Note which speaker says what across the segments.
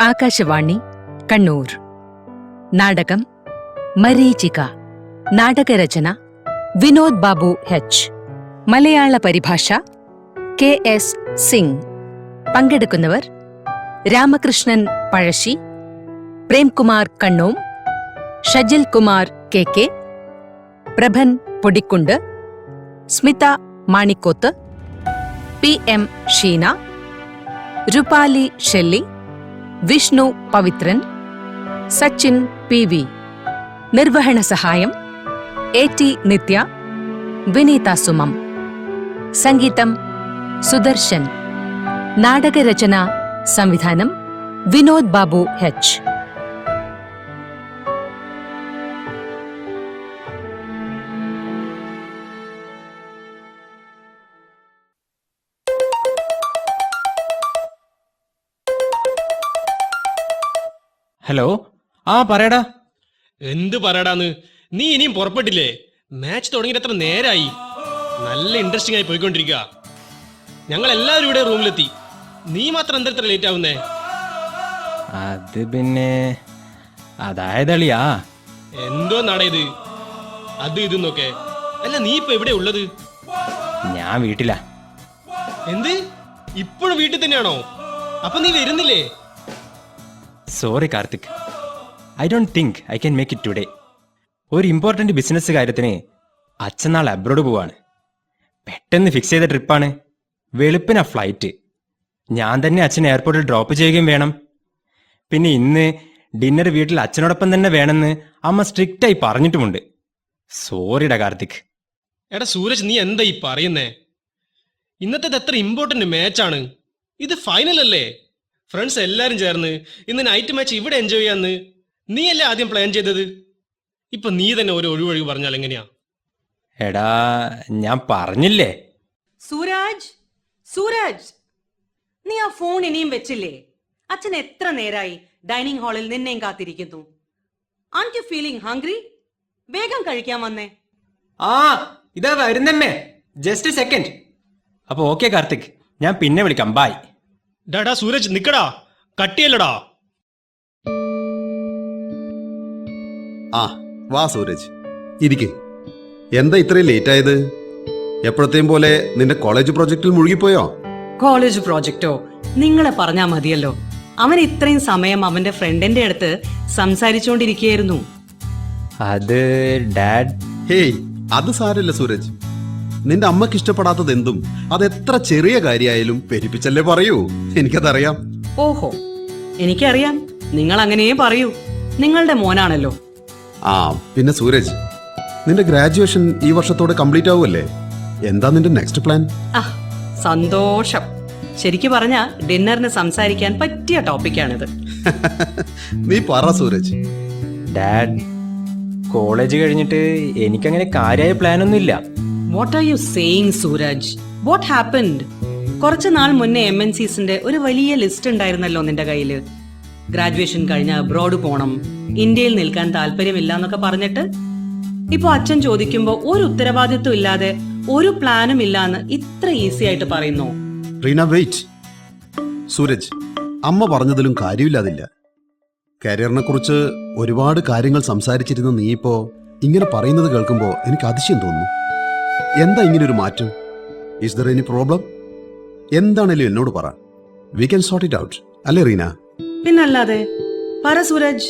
Speaker 1: ആകാശവാണി കണ്ണൂർ. നാടകം മരീചിക. നാടകരചന വിനോദ് ബാബു എച്ച്. മലയാള പരിഭാഷ KS സിംഗ്. പങ്കെടുക്കുന്നവർ Ramakrishnan Pazhassi, Premkumar Kannom, Shajil Kumar KK, Prabhan Podikkund, Smitha Manikoth, PM Sheena, Rupali Shelly, Vishnu Pavithran, Sachin PV. നിർവഹണ സഹായം AT നിത്യ, വിനീത സുമം. സംഗീതം സുദർശൻ. നാടകരചന സംവിധാനം വിനോദ് ബാബു എച്ച്.
Speaker 2: ഹലോ, പറയടാ.
Speaker 3: എന്ത് പറയടാന്ന്, നീ ഇനിയും പുറപ്പെട്ടില്ലേ? മാച്ച് തുടങ്ങിയിട്ട് എത്ര നേരായി? നല്ല ഇൻട്രസ്റ്റിംഗ് ആയി പോയിക്കൊണ്ടിരിക്കുക. ഞങ്ങൾ എല്ലാവരും ഇവിടെ റൂമിലെത്തി. നീ മാത്രം എന്താ ഇത്ര ലേറ്റ് ആവുന്നേ?
Speaker 2: അത് പിന്നെ അതായതളിയാ.
Speaker 3: എന്തോ നടയത് അത് ഇതെന്നൊക്കെ. അല്ല, നീ ഇപ്പൊ എവിടെ ഉള്ളത്?
Speaker 2: ഞാൻ വീട്ടിലാ.
Speaker 3: എന്ത്, ഇപ്പോഴും വീട്ടിൽ തന്നെയാണോ? അപ്പൊ നീ വരുന്നില്ലേ?
Speaker 2: Sorry Karthik, I don't think I can make it today. ഒരു ഇമ്പോർട്ടൻ്റ് ബിസിനസ് കാര്യത്തിന് അച്ഛൻ നാളെ അബ്രോഡ് പോവാണ്. പെട്ടെന്ന് ഫിക്സ് ചെയ്ത ട്രിപ്പാണ്. വെളുപ്പിനാ ഫ്ലൈറ്റ്. ഞാൻ തന്നെ അച്ഛനെ എയർപോർട്ടിൽ ഡ്രോപ്പ് ചെയ്യുകയും വേണം. പിന്നെ ഇന്ന് ഡിന്നർ വീട്ടിൽ അച്ഛനോടൊപ്പം തന്നെ വേണമെന്ന് അമ്മ സ്ട്രിക്റ്റായി പറഞ്ഞിട്ടുമുണ്ട്. സോറിടാ കാർത്തിക്.
Speaker 3: എടാ സൂരജ്, നീ എന്താ ഈ പറയുന്നേ? ഇന്നത്തേത് എത്ര ഇമ്പോർട്ടന്റ് മാച്ചാണ്. ഇത് ഫൈനൽ അല്ലേ? ഫ്രണ്ട്സ് എല്ലാരും ചേർന്ന് ഇന്ന് നൈറ്റ് മാച്ച് ഇവിടെ എൻജോയ് ചെയ്യാന്ന് നീയല്ലേ ആദ്യം പ്ലാൻ ചെയ്തത്. ഇപ്പൊ നീ തന്നെ ഒരു ഒഴിവൊഴിവ് പറഞ്ഞാൽ എങ്ങനെയാ?
Speaker 2: എടാ, ഞാൻ പറഞ്ഞില്ലേ.
Speaker 4: സൂരജ്, സൂരജ്, നീ ആ ഫോൺ ഇനിയും വെച്ചില്ലേ? അച്ഛൻ എത്ര നേരായി ഡൈനിങ് ഹാളിൽ നിന്നെയും കാത്തിരിക്കുന്നു. And you feeling hungry? വേഗം കഴിക്കാൻ വന്നേ.
Speaker 2: ഇതാ വരുന്നമ്മേ. Just second. അപ്പൊ ഓക്കെ കാർത്തിക്, ഞാൻ പിന്നെ വിളിക്കാം. ബൈ.
Speaker 3: ഡാടാ സൂരജ്, നിക്കടാ, കട്ടിയല്ലടാ.
Speaker 5: വാ സൂരജ്, ഇരിക്ക്. എന്താ ഇത്രയും ലേറ്റ് ആയത്? എപ്പോഴത്തെയും പോലെ നിന്റെ കോളേജ് പ്രോജക്റ്റിൽ മുഴുകിപ്പോയോ?
Speaker 4: കോളേജ് പ്രോജക്റ്റോ? നിങ്ങളെ പറഞ്ഞാ മതിയല്ലോ. അവൻ ഇത്രയും സമയം അവന്റെ ഫ്രണ്ടിന്റെ അടുത്ത് സംസാരിച്ചുകൊണ്ടിരിക്കുകയായിരുന്നു.
Speaker 2: അത് ഡാഡ്.
Speaker 5: ഹേയ്, അത് സാരമില്ല സൂരജ്. നിന്റെ അമ്മക്ക് ഇഷ്ടപ്പെടാത്തത് എന്തും അതെത്ര ചെറിയ കാര്യമായാലും പെരുപ്പിച്ചല്ലേ പറയൂ. എനിക്കതറിയാം.
Speaker 4: ഓഹോ, എനിക്കറിയാം. നിങ്ങൾ അങ്ങനെയേ പറയൂ. നിങ്ങളുടെ മോനാണല്ലോ.
Speaker 5: പിന്നെ സൂരജ്, നിന്റെ ഗ്രാജുവേഷൻ ഈ വർഷത്തോടെ കംപ്ലീറ്റ് ആവുമല്ലേ? എന്താ നിന്റെ നെക്സ്റ്റ് പ്ലാൻ?
Speaker 4: സന്തോഷം. ശരിക്കു പറഞ്ഞാ ഡിന്നറിന് സംസാരിക്കാൻ പറ്റിയ ടോപ്പിക്കാണിത്.
Speaker 5: നീ പറ സൂരജ്.
Speaker 2: ഡാഡ്, കോളേജ് കഴിഞ്ഞിട്ട് എനിക്കങ്ങനെ കാര്യമായ പ്ലാനൊന്നും ഇല്ല.
Speaker 4: What are you saying Suraj? What happened? കുറച്ചു നാൾ മുന്നേ MNCസിന്റെ ഒരു വലിയ ലിസ്റ്റ് ഉണ്ടായിരുന്നല്ലോ നിന്റെ കയ്യില്. ഗ്രാജുവേഷൻ കഴിഞ്ഞ അബ്രോഡ് പോണം, ഇന്ത്യയിൽ നിൽക്കാൻ താല്പര്യമില്ല എന്നൊക്കെ പറഞ്ഞിട്ട് ഇപ്പൊ അച്ഛൻ ചോദിക്കുമ്പോ ഒരു ഉത്തരവാദിത്വം ഇല്ലാതെ ഒരു പ്ലാനും ഇല്ലാന്ന് ഇത്ര ഈസി ആയിട്ട് പറയുന്നു.
Speaker 5: റീന, വെയിറ്റ്. സൂരജ്, അമ്മ പറഞ്ഞതിലും കാര്യമില്ലാതില്ല. കരിയറിനെ കുറിച്ച് ഒരുപാട് കാര്യങ്ങൾ സംസാരിച്ചിരുന്ന നീ ഇപ്പോ ഇങ്ങനെ പറയുന്നത് കേൾക്കുമ്പോ എനിക്ക് അതിശയം തോന്നുന്നു. എന്താ ഇങ്ങനൊരു മാറ്റം? Is there any problem? എന്താണേലും എന്നോട് പറ. We can sort it out, അല്ലേ റീന?
Speaker 4: പിന്നല്ലാതെ. പറ സൂരജ്,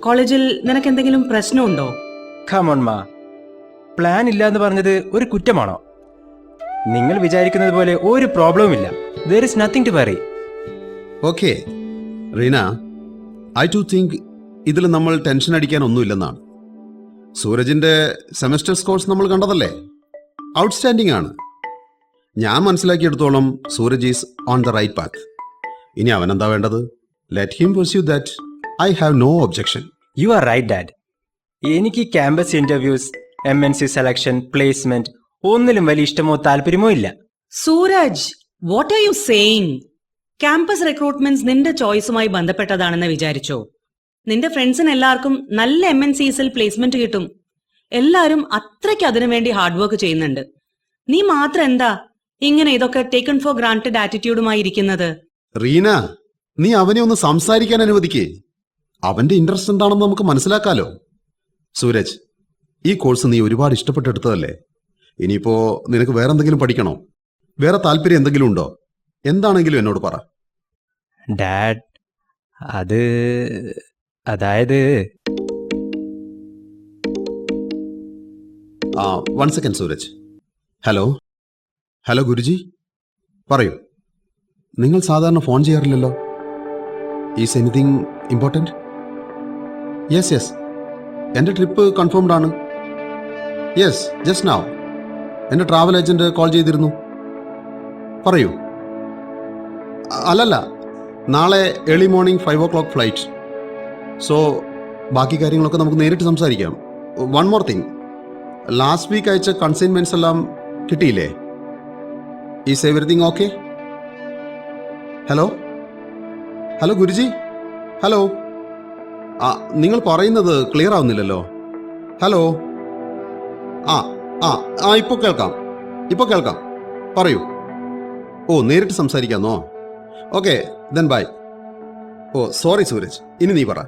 Speaker 4: കോളേജിൽ നിനക്ക് എന്തെങ്കിലും പ്രശ്നമുണ്ടോ?
Speaker 2: കം ഓൺ മാ, പ്ലാൻ ഇല്ല എന്ന് പറഞ്ഞത് ഒരു കുറ്റമാണോ? നിങ്ങൾ വിചാരിക്കുന്നത് പോലെ ഒരു പ്രോബ്ലവും ഇല്ല. there is nothing to worry.
Speaker 5: Okay Reena, I too think ഇതിൽ നമ്മൾ ടെൻഷൻ അടിക്കാൻ ഒന്നുമില്ലെന്നാണ്. സൂരജിന്റെ സെമസ്റ്റർ സ്കോർസ് നമ്മൾ കണ്ടതല്ലേ? ഔട്ട്സ്റ്റാൻഡിംഗ് ആണ്. ഞാൻ മനസ്സിലാക്കിയെടുത്തോളം Suraj is on the right path. ഇനി അവനെന്താ വേണ്ടത്? Let him pursue that. I have no objection.
Speaker 2: You are right, Dad. എനിക്ക് campus interviews, MNC selection, placement ഒന്നിലും വലിയ ഇഷ്ടമോ താല്പര്യമോ ഇല്ല.
Speaker 4: Suraj, what are you saying? Campus recruitments നിന്റെ ചോയ്സുമായി ബന്ധപ്പെട്ടതാണെന്ന് വിചാരിച്ചോ? നിന്റെ ഫ്രണ്ട്സിന് എല്ലാവർക്കും നല്ല MNCസിൽ പ്ലേസ്മെന്റ് കിട്ടും. എല്ലാരും അത്രയ്ക്ക് അതിനുവേണ്ടി ഹാർഡ് വർക്ക് ചെയ്യുന്നുണ്ട്. നീ മാത്രം എന്താ ഇങ്ങനെ ഇതൊക്കെ ടേക്കൺ ഫോർ ഗ്രാന്റഡ് ആറ്റിറ്റ്യൂഡുമായി ഇരിക്കുന്നത്?
Speaker 5: റീന, നീ അവനെ ഒന്ന് സംസാരിക്കാൻ അനുവദിക്കേ. അവന്റെ ഇൻട്രസ്റ്റ് എന്താണെന്ന് നമുക്ക് മനസ്സിലാക്കാലോ. സൂരജ്, ഈ കോഴ്സ് നീ ഒരുപാട് ഇഷ്ടപ്പെട്ടെടുത്തതല്ലേ? ഇനിയിപ്പോ നിനക്ക് വേറെ എന്തെങ്കിലും പഠിക്കണോ? വേറെ താല്പര്യം എന്തെങ്കിലും ഉണ്ടോ? എന്താണെങ്കിലും എന്നോട് പറ.
Speaker 2: ഡാഡ്, അതായത്
Speaker 5: one second Suraj. Hello hello Guruji, പറയൂ. നിങ്ങൾ സാധാരണ ഫോൺ ചെയ്യാറില്ലല്ലോ. Is anything important? യെസ്, എൻ്റെ ട്രിപ്പ് കൺഫേംഡ് ആണ്. യെസ്, ജസ്റ്റ് നൗ എൻ്റെ ട്രാവൽ ഏജൻറ്റ് കോൾ ചെയ്തിരുന്നു. പറയൂ. അല്ലല്ല, നാളെ early morning 5 o'clock flight. So ബാക്കി കാര്യങ്ങളൊക്കെ നമുക്ക് നേരിട്ട് സംസാരിക്കാം. One more thing, last week അയച്ച കൺസൈൻമെന്റ്സ് എല്ലാം കിട്ടിയില്ലേ? Is everything okay? Hello hello guruji, hello. നിങ്ങൾ പറയുന്നത് ക്ലിയർ ആവുന്നില്ലല്ലോ. ഹലോ. ആ ആ ആ ഇപ്പോൾ കേൾക്കാം. പറയൂ. ഓ, നേരിട്ട് സംസാരിക്കാന്നോ? Okay, then bye. Oh sorry Suraj, ഇനി നീ പറ.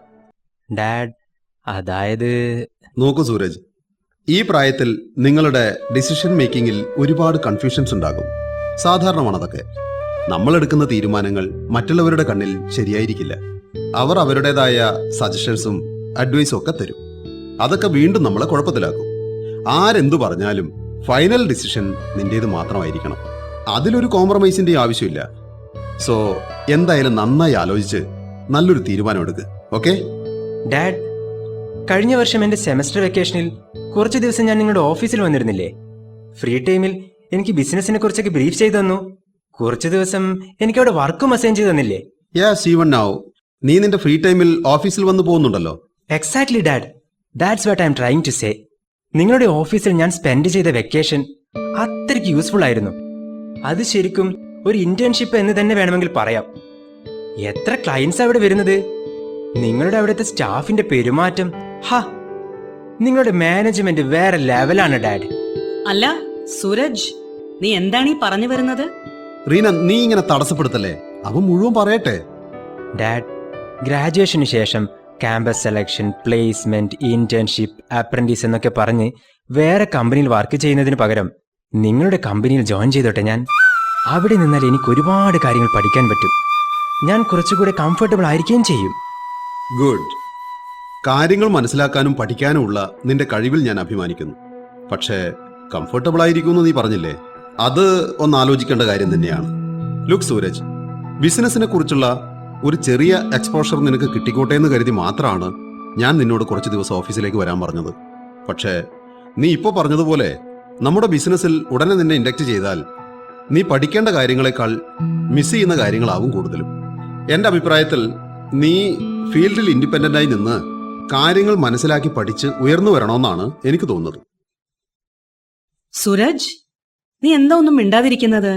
Speaker 2: ഡാഡ്, അതായത്
Speaker 5: നോക്കൂ സൂരജ്, ഈ പ്രായത്തിൽ നിങ്ങളുടെ ഡിസിഷൻ മേക്കിങ്ങിൽ ഒരുപാട് കൺഫ്യൂഷൻസ് ഉണ്ടാകും. സാധാരണമാണതൊക്കെ. നമ്മൾ എടുക്കുന്ന തീരുമാനങ്ങൾ മറ്റുള്ളവരുടെ കണ്ണിൽ ശരിയായിരിക്കില്ല. അവർ അവരുടേതായ സജഷൻസും അഡ്വൈസും ഒക്കെ തരും. അതൊക്കെ വീണ്ടും നമ്മളെ കുഴപ്പത്തിലാക്കും. ആരെന്തു പറഞ്ഞാലും ഫൈനൽ ഡിസിഷൻ നിന്റേത് മാത്രമായിരിക്കണം. അതിലൊരു കോംപ്രമൈസിന്റെ ആവശ്യമില്ല. സോ എന്തായാലും നന്നായി ആലോചിച്ച് നല്ലൊരു തീരുമാനം എടുക്ക്. ഓക്കെ?
Speaker 2: ഡാഡ്, കഴിഞ്ഞ വർഷം എൻ്റെ സെമസ്റ്റർ വെക്കേഷനിൽ കുറച്ച് ദിവസം ഞാൻ നിങ്ങളുടെ ഓഫീസിൽ വന്നിരുന്നില്ലേ? ഫ്രീ ടൈമിൽ എനിക്ക് ബിസിനസിനെ കുറിച്ചൊക്കെ ബ്രീഫ് ചെയ്തു തന്നു. കുറച്ച് ദിവസം എനിക്ക് അവിടെ വർക്കും അസൈൻ ചെയ്ത് തന്നില്ലേ?
Speaker 5: യെസ്, ഈവൻ നൗ നീ നിന്റെ ഫ്രീ ടൈമിൽ ഓഫീസിൽ വന്ന് പോകുന്നുണ്ടല്ലോ.
Speaker 2: Exactly dad, that's what I am trying to say. നിങ്ങളുടെ ഓഫീസിൽ ഞാൻ സ്പെൻഡ് ചെയ്ത വെക്കേഷൻ അത്രയ്ക്ക് യൂസ്ഫുൾ ആയിരുന്നു. അത് ശരിക്കും ഒരു ഇന്റേൺഷിപ്പ് എന്ന് തന്നെ വേണമെങ്കിൽ പറയാം. എത്ര ക്ലയൻസ് അവിടെ വരുന്നത്! നിങ്ങളുടെ അവിടുത്തെ സ്റ്റാഫിന്റെ പെരുമാറ്റം, നിങ്ങളുടെ മാനേജ്മെന്റ് വേറെ ലെവലാണ് ഡാഡ്.
Speaker 4: അല്ല സൂരജ്, നീ എന്താണ് ഈ പറഞ്ഞു വരുന്നത്?
Speaker 5: റീന, നീ ഇങ്ങനെ തടസ്സപ്പെടുത്തല്ലേ. അവൻ മുഴുവൻ പറയട്ടെ.
Speaker 2: ഡാഡ്, ഗ്രാജുവേഷന് ശേഷം campus selection, placement, internship, apprentice എന്നൊക്കെ പറഞ്ഞ് വേറെ കമ്പനിയിൽ വർക്ക് ചെയ്യുന്നതിന് പകരം നിങ്ങളുടെ കമ്പനിയിൽ ജോയിൻ ചെയ്തോട്ടെ ഞാൻ. അവിടെ നിന്നാൽ എനിക്ക് ഒരുപാട് കാര്യങ്ങൾ പഠിക്കാൻ പറ്റും. ഞാൻ കുറച്ചുകൂടെ കംഫർട്ടബിൾ ആയിരിക്കുകയും ചെയ്യും.
Speaker 5: ഗുഡ്. കാര്യങ്ങൾ മനസ്സിലാക്കാനും പഠിക്കാനുമുള്ള നിന്റെ കഴിവിൽ ഞാൻ അഭിമാനിക്കുന്നു. പക്ഷേ കംഫർട്ടബിൾ ആയിരിക്കുമെന്ന് നീ പറഞ്ഞില്ലേ, അത് ഒന്ന് ആലോചിക്കേണ്ട കാര്യം തന്നെയാണ്. ലുക്ക് സൂരജ്, ബിസിനസിനെ കുറിച്ചുള്ള ഒരു ചെറിയ എക്സ്പോഷർ നിനക്ക് കിട്ടിക്കോട്ടെ എന്ന് കരുതി മാത്രമാണ് ഞാൻ നിന്നോട് കുറച്ച് ദിവസം ഓഫീസിലേക്ക് വരാൻ പറഞ്ഞത്. പക്ഷേ നീ ഇപ്പോൾ പറഞ്ഞതുപോലെ നമ്മുടെ ബിസിനസ്സിൽ ഉടനെ നിന്നെ ഇൻഡക്റ്റ് ചെയ്താൽ നീ പഠിക്കേണ്ട കാര്യങ്ങളെക്കാൾ മിസ് ചെയ്യുന്ന കാര്യങ്ങളാവും കൂടുതലും. എൻ്റെ അഭിപ്രായത്തിൽ നീ ഫീൽഡിൽ ഇൻഡിപെൻഡൻ്റായി നിന്ന് കാര്യങ്ങൾ മനസ്സിലാക്കി പഠിച്ച് ഉയർന്നു വരണമെന്നാണ് എനിക്ക് തോന്നുന്നത്.
Speaker 4: സൂരജ്, നീ എന്താ ഒന്നും മിണ്ടാതിരിക്കുന്നത്?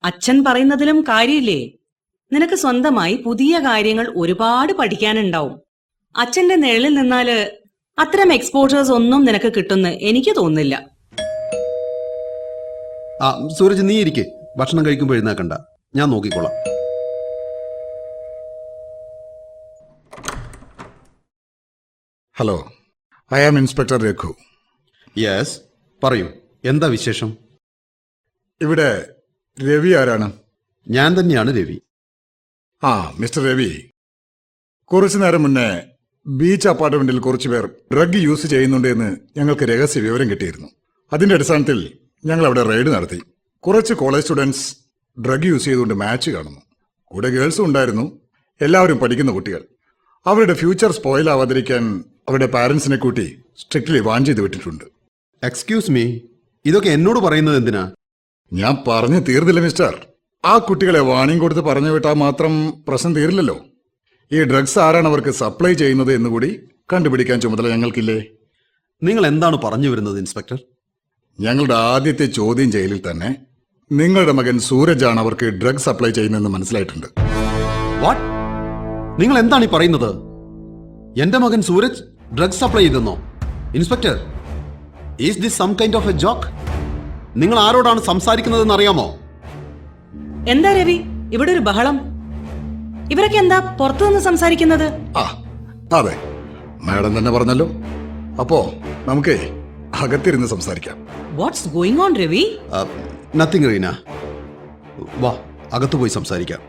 Speaker 4: അച്ഛൻ പറയുന്നതിലും കാര്യമില്ലേ? നിനക്ക് സ്വന്തമായി പുതിയ കാര്യങ്ങൾ ഒരുപാട് പഠിക്കാനുണ്ടാവും. അച്ഛന്റെ നിഴലിൽ നിന്നാല് അത്തരം എക്സ്പോഷേഴ്സ് ഒന്നും നിനക്ക് കിട്ടുമെന്ന് എനിക്ക് തോന്നുന്നില്ല.
Speaker 5: സൂരജ്, നീ ഇരിക്കെ. ഭക്ഷണം കഴിക്കുമ്പോൾ എഴുന്നേക്കണ്ട, ഞാൻ നോക്കിക്കോളാം.
Speaker 6: Hello, I am inspector Raghu.
Speaker 5: Yes, പറയൂ, എന്താ വിശേഷം?
Speaker 6: ഇവിടെ രവി ആരാണ്?
Speaker 5: ഞാൻ തന്നെയാണ് രവി.
Speaker 6: മിസ്റ്റർ രവി, കുറച്ചു നേരം മുന്നേ ബീച്ച് അപ്പാർട്ട്മെന്റിൽ കുറച്ചു പേർ ഡ്രഗ് യൂസ് ചെയ്യുന്നുണ്ട് എന്ന് ഞങ്ങൾക്ക് രഹസ്യ വിവരം കിട്ടിയിരുന്നു. അതിന്റെ അടിസ്ഥാനത്തിൽ ഞങ്ങൾ അവിടെ റെയ്ഡ് നടത്തി. കുറച്ച് കോളേജ് സ്റ്റുഡൻസ് ഡ്രഗ് യൂസ് ചെയ്തുകൊണ്ട് മാച്ച് കാണുന്നു. കൂടെ ഗേൾസും ഉണ്ടായിരുന്നു. എല്ലാവരും പഠിക്കുന്ന കുട്ടികൾ. അവരുടെ ഫ്യൂച്ചർ സ്പോയിൽ ആവാതിരിക്കാൻ അവരുടെ പാരന്റ്സിനെ കൂട്ടി സ്ട്രിക്ട്ലി വാൺ ചെയ്ത് വിട്ടിട്ടുണ്ട്.
Speaker 5: എക്സ്ക്യൂസ് മീ, ഇതൊക്കെ എന്നോട് പറയുന്നത് എന്തിനാ?
Speaker 6: ഞാൻ പറഞ്ഞു തീർന്നില്ല മിസ്റ്റർ. ആ കുട്ടികളെ വാണിംഗ് കൊടുത്ത് പറഞ്ഞു വിട്ടാൽ മാത്രം പ്രശ്നം തീരില്ലല്ലോ. ഈ ഡ്രഗ്സ് ആരാണ് അവർക്ക് സപ്ലൈ ചെയ്യുന്നത് എന്നുകൂടി കണ്ടുപിടിക്കാൻ ചുമതല ഞങ്ങൾക്കില്ലേ?
Speaker 5: നിങ്ങൾ എന്താണ് പറഞ്ഞു വരുന്നത് ഇൻസ്പെക്ടർ?
Speaker 6: ഞങ്ങളുടെ ആദ്യത്തെ ചോദ്യം ചെയ്യലിൽ തന്നെ നിങ്ങളുടെ മകൻ സൂരജാണ് അവർക്ക് ഡ്രഗ് സപ്ലൈ ചെയ്യുന്നതെന്ന് മനസ്സിലായിട്ടുണ്ട്.
Speaker 5: വാട്ട്? നിങ്ങൾ എന്താണ് ഈ പറയുന്നത്? എന്റെ മകൻ സൂരജ് ഡ്രഗ് സപ്ലൈ ചെയ്തെന്നോ? Inspector, is this some kind of a joke? നിങ്ങൾ ആരോടാണ് സംസാരിക്കുന്നതെന്ന് അറിയാമോ?
Speaker 4: എന്താ രവി, ഇവിടെ ഒരു ബഹളം? ഇവരൊക്കെ എന്താ പുറത്തു നിന്ന് സംസാരിക്കുന്നത്?
Speaker 6: ആ അതെ, മാഡം തന്നെ പറഞ്ഞല്ലോ. അപ്പോ നമുക്കേ അകത്തിരുന്ന് സംസാരിക്കാം.
Speaker 4: What's going on Ravi?
Speaker 5: Nothing Reena, വാ അകത്ത് പോയി സംസാരിക്കാം.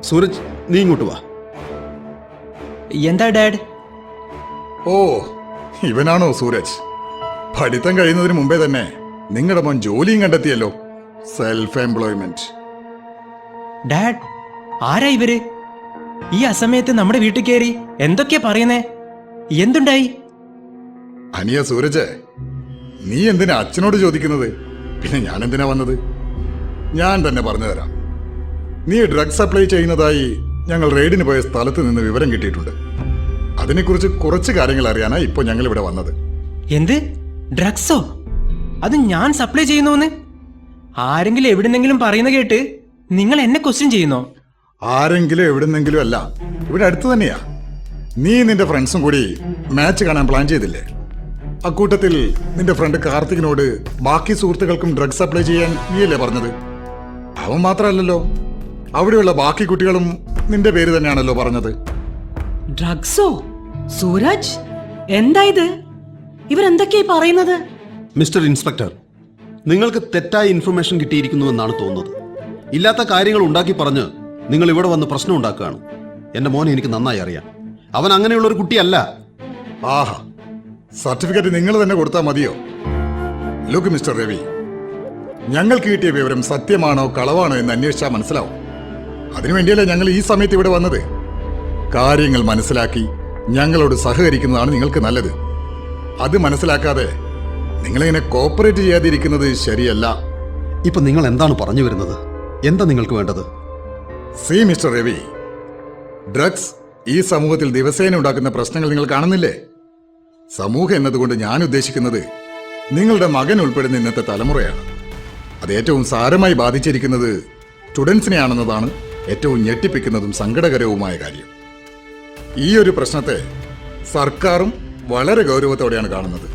Speaker 5: സൂരജ്, നീ ഇങ്ങോട്ട് വാ.
Speaker 2: എന്താ ഡാഡ്?
Speaker 6: ഓ, ഇവനാണോ സൂരജ്? പഠിത്തം കഴിയുന്നതിന് മുമ്പേ തന്നെ നിങ്ങളുടെ മോൻ ജോലിയും കണ്ടെത്തിയല്ലോ. Self employment.
Speaker 2: ഡാഡ്, ആരാ ഇവര്? ഈ അസമയത്ത് നമ്മുടെ വീട്ടിൽ കയറി എന്തൊക്കെയാ പറയുന്നേ? എന്തുണ്ടായി?
Speaker 6: അനിയ സൂരജ്, നീ എന്തിനാ അച്ഛനോട് ചോദിക്കുന്നത്? പിന്നെ ഞാൻ എന്തിനാ വന്നത്? ഞാൻ തന്നെ പറഞ്ഞു തരാം. നീ ഡ്രഗ് സപ്ലൈ ചെയ്യുന്നതായി ഞങ്ങൾ റെയ്ഡിന് പോയ സ്ഥലത്ത് നിന്ന് വിവരം കിട്ടിയിട്ടുണ്ട്. അതിനെക്കുറിച്ച് കുറച്ച് കാര്യങ്ങൾ അറിയാനാ ഇപ്പൊ ഞങ്ങൾ ഇവിടെ വന്നത്.
Speaker 2: എന്ത്? ഡ്രഗ്സോ? അത് ഞാൻ സപ്ലൈ ചെയ്യുന്നോന്ന് ആരെങ്കിലും എവിടെന്നെങ്കിലും പറയുന്ന കേട്ട് നിങ്ങൾ എന്നെ ക്വസ്റ്റ്യൻ ചെയ്യുന്നോ?
Speaker 6: ആരെങ്കിലും എവിടുന്നെങ്കിലും അല്ല, ഇവിടെ അടുത്ത് തന്നെയാ. നീ നിന്റെ ഫ്രണ്ട്സും കൂടി മാച്ച് കാണാൻ പ്ലാൻ ചെയ്തില്ലേ? അക്കൂട്ടത്തിൽ നിന്റെ ഫ്രണ്ട് കാർത്തികിനോട് ബാക്കി സുഹൃത്തുക്കൾക്കും ഡ്രഗ് സപ്ലൈ ചെയ്യാൻ നീയല്ലേ പറഞ്ഞത്? അവൻ മാത്രമല്ലല്ലോ, അവിടെയുള്ള ബാക്കി കുട്ടികളും നിന്റെ പേര് തന്നെയാണല്ലോ പറഞ്ഞത്.
Speaker 4: ഡ്രഗ്സോ? സൂരജ്, എന്താ ഇത്? ഇവരെന്തൊക്കെയായി പറയുന്നത്?
Speaker 5: മിസ്റ്റർ ഇൻസ്പെക്ടർ, നിങ്ങൾക്ക് തെറ്റായ ഇൻഫർമേഷൻ കിട്ടിയിരിക്കുന്നുവെന്നാണ് തോന്നുന്നത്. ഇല്ലാത്ത കാര്യങ്ങൾ ഉണ്ടാക്കി പറഞ്ഞ് നിങ്ങൾ ഇവിടെ വന്ന് പ്രശ്നം ഉണ്ടാക്കുകയാണ്. എന്റെ മോനെ എനിക്ക് നന്നായി അറിയാം. അവൻ അങ്ങനെയുള്ള ഒരു കുട്ടിയല്ല.
Speaker 6: ആഹാ, സർട്ടിഫിക്കറ്റ് നിങ്ങൾ തന്നെ കൊടുത്താൽ മതിയോ? ലുക്ക് മിസ്റ്റർ രവി, ഞങ്ങൾക്ക് കിട്ടിയ വിവരം സത്യമാണോ കളവാണോ എന്ന് അന്വേഷിച്ചാൽ മനസ്സിലാവും. അതിനുവേണ്ടിയല്ലേ ഞങ്ങൾ ഈ സമയത്ത് ഇവിടെ വന്നത്. കാര്യങ്ങൾ മനസ്സിലാക്കി ഞങ്ങളോട് സഹകരിക്കുന്നതാണ് നിങ്ങൾക്ക് നല്ലത്. അത് മനസ്സിലാക്കാതെ നിങ്ങളിങ്ങനെ കോപ്പറേറ്റ് ചെയ്യാതിരിക്കുന്നത് ശരിയല്ല.
Speaker 5: ഇപ്പൊ നിങ്ങൾ എന്താണ് പറഞ്ഞു വരുന്നത്? എന്താ നിങ്ങൾക്ക് വേണ്ടത്?
Speaker 6: സി മിസ്റ്റർ രവി, ഡ്രഗ്സ് ഈ സമൂഹത്തിൽ ദിവസേന ഉണ്ടാക്കുന്ന പ്രശ്നങ്ങൾ നിങ്ങൾ കാണുന്നില്ലേ? സമൂഹം എന്നതുകൊണ്ട് ഞാൻ ഉദ്ദേശിക്കുന്നത് നിങ്ങളുടെ മകൻ ഉൾപ്പെടുന്ന ഇന്നത്തെ തലമുറയാണ്. അത് ഏറ്റവും സാരമായി ബാധിച്ചിരിക്കുന്നത് സ്റ്റുഡൻസിനെയാണെന്നതാണ് ഏറ്റവും ഞെട്ടിപ്പിക്കുന്നതും സങ്കടകരവുമായ കാര്യം. ഈ ഒരു പ്രശ്നത്തെ സർക്കാരും വളരെ ഗൗരവത്തോടെയാണ് കാണുന്നത്.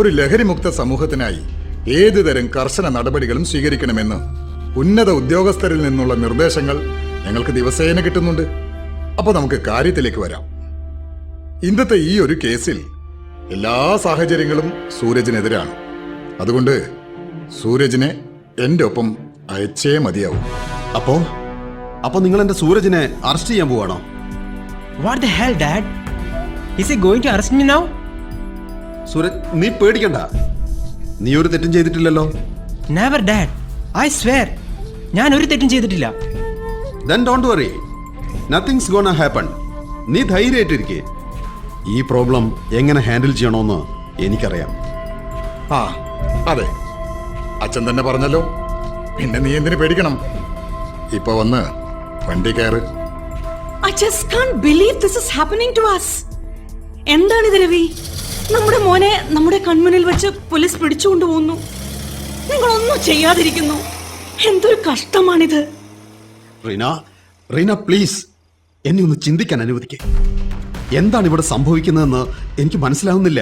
Speaker 6: ഒരു ലഹരിമുക്ത സമൂഹത്തിനായി ഏതുതരം കർശന നടപടികളും സ്വീകരിക്കണമെന്ന് ഉന്നത ഉദ്യോഗസ്ഥരിൽ നിന്നുള്ള നിർദ്ദേശങ്ങൾ ഞങ്ങൾക്ക് ദിവസേന കിട്ടുന്നുണ്ട്. അപ്പൊ നമുക്ക് കാര്യത്തിലേക്ക് വരാം. ഇന്നത്തെ ഈ ഒരു കേസിൽ എല്ലാ സാഹചര്യങ്ങളും സൂരജിനെതിരാണ്. അതുകൊണ്ട് സൂരജിനെ എന്റെ ഒപ്പം അയച്ചേ മതിയാവും.
Speaker 5: അപ്പോ നിങ്ങൾ എന്റെ സൂരജിനെ അറസ്റ്റ് ചെയ്യാൻ പോവാണോ?
Speaker 2: What the hell dad? Is he going to arrest me now?
Speaker 5: Suraj, നീ പേടിക്കണ്ട. നീ ഒരു തെറ്റും ചെയ്തിട്ടില്ലല്ലോ.
Speaker 2: നെവർ ഡാഡ്, ഐ സ്വെയർ, ഞാൻ ഒരു തെറ്റും ചെയ്തിട്ടില്ല.
Speaker 5: Then don't worry. Nothing's gonna happen. നീ ധൈര്യമായിട്ടിരിക്കേ. ഈ പ്രോബ്ലം എങ്ങനെ ഹാൻഡിൽ ചെയ്യണമെന്ന് എനിക്കറിയാം.
Speaker 6: ആ അതെ, അച്ഛൻ തന്നെ പറഞ്ഞല്ലോ. പിന്നെ നീ എന്തിനു പേടിക്കണം? ഇപ്പൊ വന്ന് വണ്ടി കയറ്.
Speaker 4: I just can't believe this is happening to us. എന്താണിത് രവി? നമ്മുടെ മോനെ നമ്മുടെ കൺമുന്നിൽ വെച്ച് പോലീസ് പിടിച്ചുകൊണ്ടുപോകുന്നു. നിങ്ങളൊന്നും ചെയ്യാതിരിക്കുന്നു. എന്തൊരു കഷ്ടമാണിത്.
Speaker 5: റീന പ്ലീസ്, എന്നെ ഒന്ന് ചിന്തിക്കാൻ അനുവദിക്കേ. എന്താണ് ഇവിടെ സംഭവിക്കുന്നതെന്ന് എനിക്ക് മനസ്സിലാവുന്നില്ല.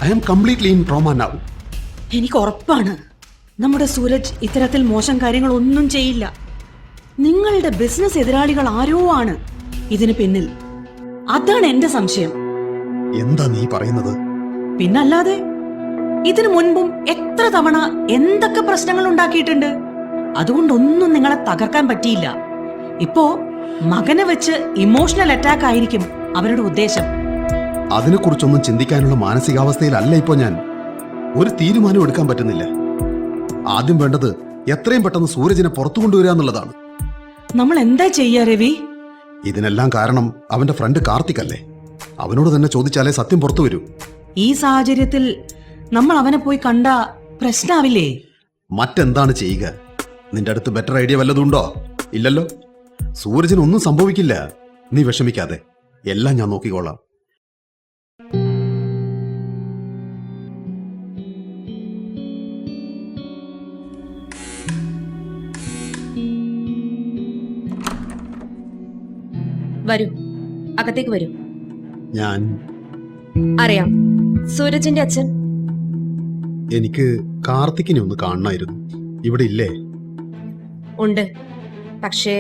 Speaker 5: I am completely in trauma now.
Speaker 4: എനിക്ക് ഉറപ്പാണ് നമ്മുടെ സൂരജ് ഇത്തരത്തിൽ മോശം കാര്യങ്ങൾ ഒന്നും ചെയ്യില്ല. നിങ്ങളുടെ ബിസിനസ് എതിരാളികൾ ആരോ ആണ് ഇതിന് പിന്നിൽ. അതാണ് എന്റെ സംശയം.
Speaker 5: എന്താ നീ പറയുന്നത്?
Speaker 4: പിന്നല്ലാതെ, ഇതിനു മുൻപും എത്ര തവണ എന്തൊക്കെ പ്രശ്നങ്ങൾ ഉണ്ടാക്കിയിട്ടുണ്ട്. അതുകൊണ്ടൊന്നും നിങ്ങളെ തകർക്കാൻ പറ്റിയില്ല. ഇപ്പോ മകനെ വെച്ച് ഇമോഷണൽ അറ്റാക്ക് ആയിരിക്കും അവരുടെ ഉദ്ദേശം.
Speaker 5: അതിനെക്കുറിച്ചൊന്നും ചിന്തിക്കാനുള്ള മാനസികാവസ്ഥയിലല്ല ഇപ്പോ ഞാൻ. ഒരു തീരുമാനം എടുക്കാൻ പറ്റുന്നില്ല. ആദ്യം വേണ്ടത് എത്രയും പെട്ടെന്ന് സൂരജിനെ പുറത്തു കൊണ്ടുവരിക എന്നുള്ളതാണ്.
Speaker 4: നമ്മൾ എന്താ ചെയ്യാ രവി?
Speaker 5: ഇതിനെല്ലാം കാരണം അവന്റെ ഫ്രണ്ട് കാർത്തിക് അല്ലേ? അവനോട് തന്നെ ചോദിച്ചാലേ സത്യം പുറത്തു വരൂ.
Speaker 4: ഈ സാഹചര്യത്തിൽ നമ്മൾ അവനെ പോയി കണ്ട പ്രശ്നാവില്ലേ?
Speaker 5: മറ്റെന്താണ് ചെയ്യുക? നിന്റെ അടുത്ത് ബെറ്റർ ഐഡിയ വല്ലതുണ്ടോ? ഇല്ലല്ലോ. സൂരജിന് ഒന്നും സംഭവിക്കില്ല. നീ വിഷമിക്കാതെ, എല്ലാം ഞാൻ നോക്കിക്കോളാം.
Speaker 7: വരൂ, അകത്തേക്ക് വരൂ.
Speaker 5: ഞാൻ
Speaker 7: അറിയാം, സൂരജിന്റെ അച്ഛൻ.
Speaker 5: എനിക്ക് കാർത്തിക്കിനെ ഒന്ന് കാണണമായിരുന്നു. ഇവിടെ ഇല്ലേ?
Speaker 7: ഉണ്ട്. പക്ഷേ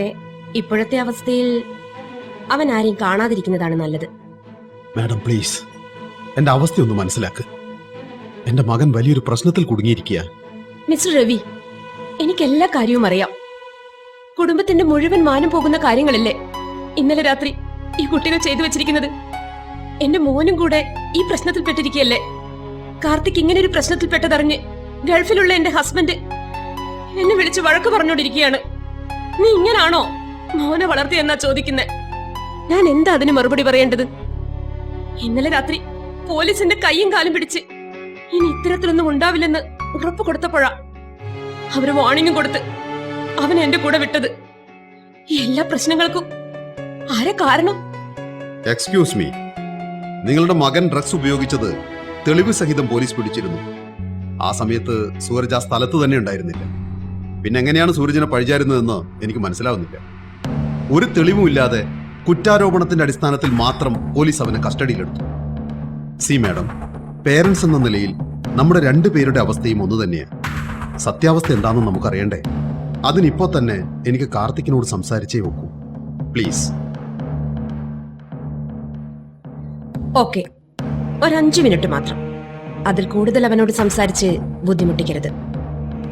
Speaker 7: ഇപ്പോഴത്തെ അവസ്ഥയിൽ അവൻ ആരെയും കാണാതിരിക്കുന്നതാണ് നല്ലത്.
Speaker 5: മാഡം പ്ലീസ്, എന്റെ അവസ്ഥയൊന്ന് മനസ്സിലാക്ക്. എന്റെ മകൻ വലിയൊരു പ്രശ്നത്തിൽ കുടുങ്ങിയിരിക്കുക.
Speaker 7: മിസ്റ്റർ രവി, എനിക്ക് എല്ലാ കാര്യവും അറിയാം. കുടുംബത്തിന്റെ മുഴുവൻ മാനം പോകുന്ന കാര്യങ്ങളല്ലേ ഇന്നലെ രാത്രി ഈ കുട്ടികൾ ചെയ്തു വെച്ചിരിക്കുന്നത്. എന്റെ മോനും കൂടെ ഈ പ്രശ്നത്തിൽ പെട്ടിരിക്കുകയല്ലേ. കാർത്തിക് ഇങ്ങനെ ഒരു പ്രശ്നത്തിൽ പെട്ടതറിഞ്ഞ് ഗൾഫിലുള്ള എന്റെ ഹസ്ബൻഡ് എന്നെ വിളിച്ച് വഴക്ക് പറഞ്ഞോണ്ടിരിക്കുകയാണ്. നീ ഇങ്ങനാണോ മോനെ വളർത്തിയെന്നാ ചോദിക്കുന്നെ. ഞാൻ എന്താ അതിന് മറുപടി പറയേണ്ടത്? ഇന്നലെ രാത്രി പോലീസിന്റെ കൈയും കാലും പിടിച്ച് ഇനി ഇത്തരത്തിലൊന്നും ഉണ്ടാവില്ലെന്ന് ഉറപ്പ് കൊടുത്തപ്പോഴാ അവര് വാണിംഗും കൊടുത്ത് അവൻ എന്റെ കൂടെ വിട്ടത്. ഈ എല്ലാ പ്രശ്നങ്ങൾക്കും ആരെ കാരണം?
Speaker 5: എക്സ്ക്യൂസ് മീ, നിങ്ങളുടെ മകൻ ഡ്രഗ്സ് ഉപയോഗിച്ചത് തെളിവ് സഹിതം പോലീസ് പിടിച്ചിരുന്നു. ആ സമയത്ത് സൂരജ് ആ സ്ഥലത്ത് തന്നെ ഉണ്ടായിരുന്നില്ല. പിന്നെ എങ്ങനെയാണ് സൂരജിനെ പഴിചാരുന്നതെന്ന് എനിക്ക് മനസ്സിലാവുന്നില്ല. ഒരു തെളിവുമില്ലാതെ കുറ്റാരോപണത്തിന്റെ അടിസ്ഥാനത്തിൽ മാത്രം പോലീസ് അവനെ കസ്റ്റഡിയിലെടുത്തു. സി മാഡം, പേരൻസ് എന്ന നിലയിൽ നമ്മുടെ രണ്ടുപേരുടെ അവസ്ഥയും ഒന്നു തന്നെയാണ്. സത്യാവസ്ഥ എന്താണെന്ന് നമുക്കറിയണ്ടേ? അതിനിപ്പോ തന്നെ എനിക്ക് കാർത്തിക്കിനോട് സംസാരിച്ചേ നോക്കൂ. പ്ലീസ്.
Speaker 7: ഓക്കെ, ഒരു 5 മിനിറ്റ് മാത്രം. അതിൽ കൂടുതൽ അവനോട് സംസാരിച്ച് ബുദ്ധിമുട്ടിക്കരുത്.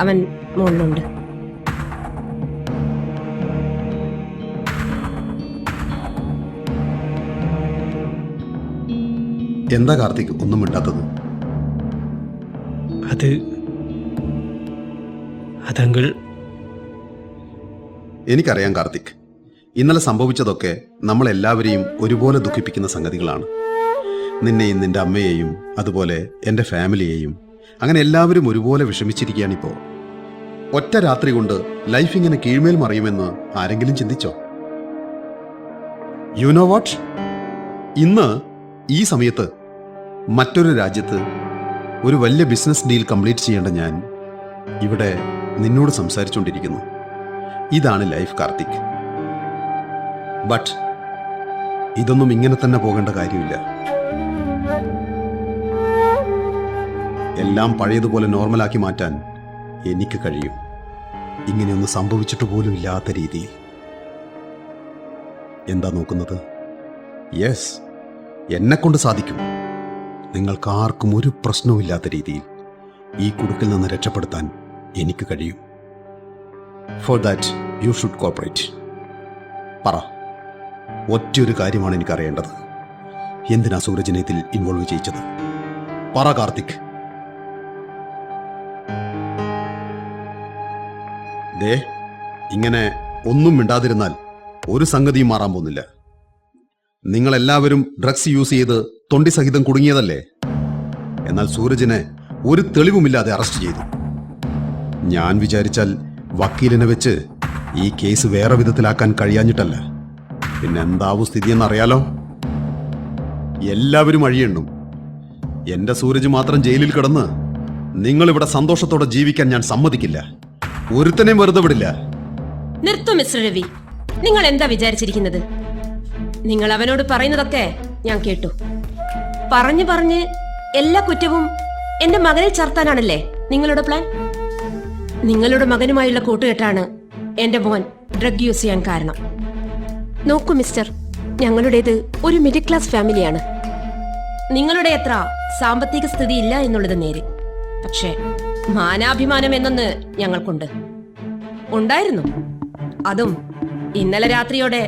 Speaker 7: അവൻ മുകളിലുണ്ട്.
Speaker 5: എന്താ കാർത്തിക് ഒന്നും മിണ്ടാത്തത്?
Speaker 3: അതങ്കിൾ,
Speaker 5: എനിക്കറിയാം കാർത്തിക്, ഇന്നലെ സംഭവിച്ചതൊക്കെ നമ്മളെല്ലാവരെയും ഒരുപോലെ ദുഃഖിപ്പിക്കുന്ന സംഗതികളാണ്. നിന്നെയും നിന്റെ അമ്മയെയും അതുപോലെ എൻ്റെ ഫാമിലിയെയും, അങ്ങനെ എല്ലാവരും ഒരുപോലെ വിഷമിച്ചിരിക്കുകയാണിപ്പോ. ഒറ്റ രാത്രി കൊണ്ട് ലൈഫ് ഇങ്ങനെ കീഴ്മേൽ മറിയുമെന്ന് ആരെങ്കിലും ചിന്തിച്ചോ? യു നോ വാട്ട്, ഇന്ന് ഈ സമയത്ത് മറ്റൊരു രാജ്യത്ത് ഒരു വലിയ ബിസിനസ് ഡീൽ കംപ്ലീറ്റ് ചെയ്യേണ്ട ഞാൻ ഇവിടെ നിന്നോട് സംസാരിച്ചുകൊണ്ടിരിക്കുന്നു. ഇതാണ് ലൈഫ് കാർത്തിക്. ബട്ട് ഇതൊന്നും ഇങ്ങനെ തന്നെ പോകേണ്ട കാര്യമില്ല. എല്ലാം പഴയതുപോലെ നോർമലാക്കി മാറ്റാൻ എനിക്ക് കഴിയും. ഇങ്ങനെയൊന്നും സംഭവിച്ചിട്ട് പോലും ഇല്ലാത്ത രീതിയിൽ. എന്താ നോക്കുന്നത്? യെസ്, എന്നെക്കൊണ്ട് സാധിക്കും. നിങ്ങൾക്കാർക്കും ഒരു പ്രശ്നവുമില്ലാത്ത രീതിയിൽ ഈ കുടുക്കിൽ നിന്ന് രക്ഷപ്പെടുത്താൻ എനിക്ക് കഴിയും. For that you should cooperate. പറ, ഒറ്റയൊരു കാര്യമാണ് എനിക്കറിയേണ്ടത്. എന്തിനാ സൂരജിനെ ഇതിൽ ഇൻവോൾവ് ചെയ്യിച്ചത്? പറ കാർത്തിക്. ദേ, ഇങ്ങനെ ഒന്നും മിണ്ടാതിരുന്നാൽ ഒരു സംഗതിയും മാറാൻ പോകുന്നില്ല. നിങ്ങളെല്ലാവരും ഡ്രഗ്സ് യൂസ് ചെയ്ത് തൊണ്ടി സഹിതം കുടുങ്ങിയതല്ലേ? എന്നാൽ സൂരജിനെ ഒരു തെളിവുമില്ലാതെ അറസ്റ്റ് ചെയ്തു. ഞാൻ വിചാരിച്ചാൽ വക്കീലിനെ വെച്ച് ഈ കേസ് വേറെ വിധത്തിലാക്കാൻ കഴിയാഞ്ഞിട്ടല്ല. പിന്നെ എന്താവും സ്ഥിതിയെന്നറിയാലോ? എല്ലാവരും അഴിയണ്ണും. എന്റെ സൂരജ് മാത്രം ജയിലിൽ കിടന്ന് നിങ്ങളിവിടെ സന്തോഷത്തോടെ ജീവിക്കാൻ ഞാൻ സമ്മതിക്കില്ല. ഒരുത്തനെയും വെറുതെ വിടില്ല.
Speaker 7: നിർത്തൂ മിസ്റ്റർ രവി. നിങ്ങൾ എന്താ വിചാരിച്ചിരിക്കുന്നത്? നിങ്ങൾ അവനോട് പറയുന്നതൊക്കെ ഞാൻ കേട്ടു. പറഞ്ഞ് എല്ലാ കുറ്റവും എന്റെ മകനെ ചാർത്താനാണല്ലേ നിങ്ങളുടെ പ്ലാൻ? നിങ്ങളുടെ മകനുമായുള്ള കൂട്ടുകെട്ടാണ് എന്റെ മോൻ ഡ്രഗ് യൂസ് ചെയ്യാൻ കാരണം. നോക്കൂ മിസ്റ്റർ, ഞങ്ങളുടേത് ഒരു മിഡിൽ ക്ലാസ് ഫാമിലിയാണ്. നിങ്ങളുടെ അത്ര സാമ്പത്തിക സ്ഥിതി ഇല്ല എന്നുള്ളത് നേര്. പക്ഷേ മാനാഭിമാനം എന്നൊന്ന് ഞങ്ങൾക്കുണ്ട്. ഉണ്ടായിരുന്നു. അതും ഇന്നലെ രാത്രിയോടെ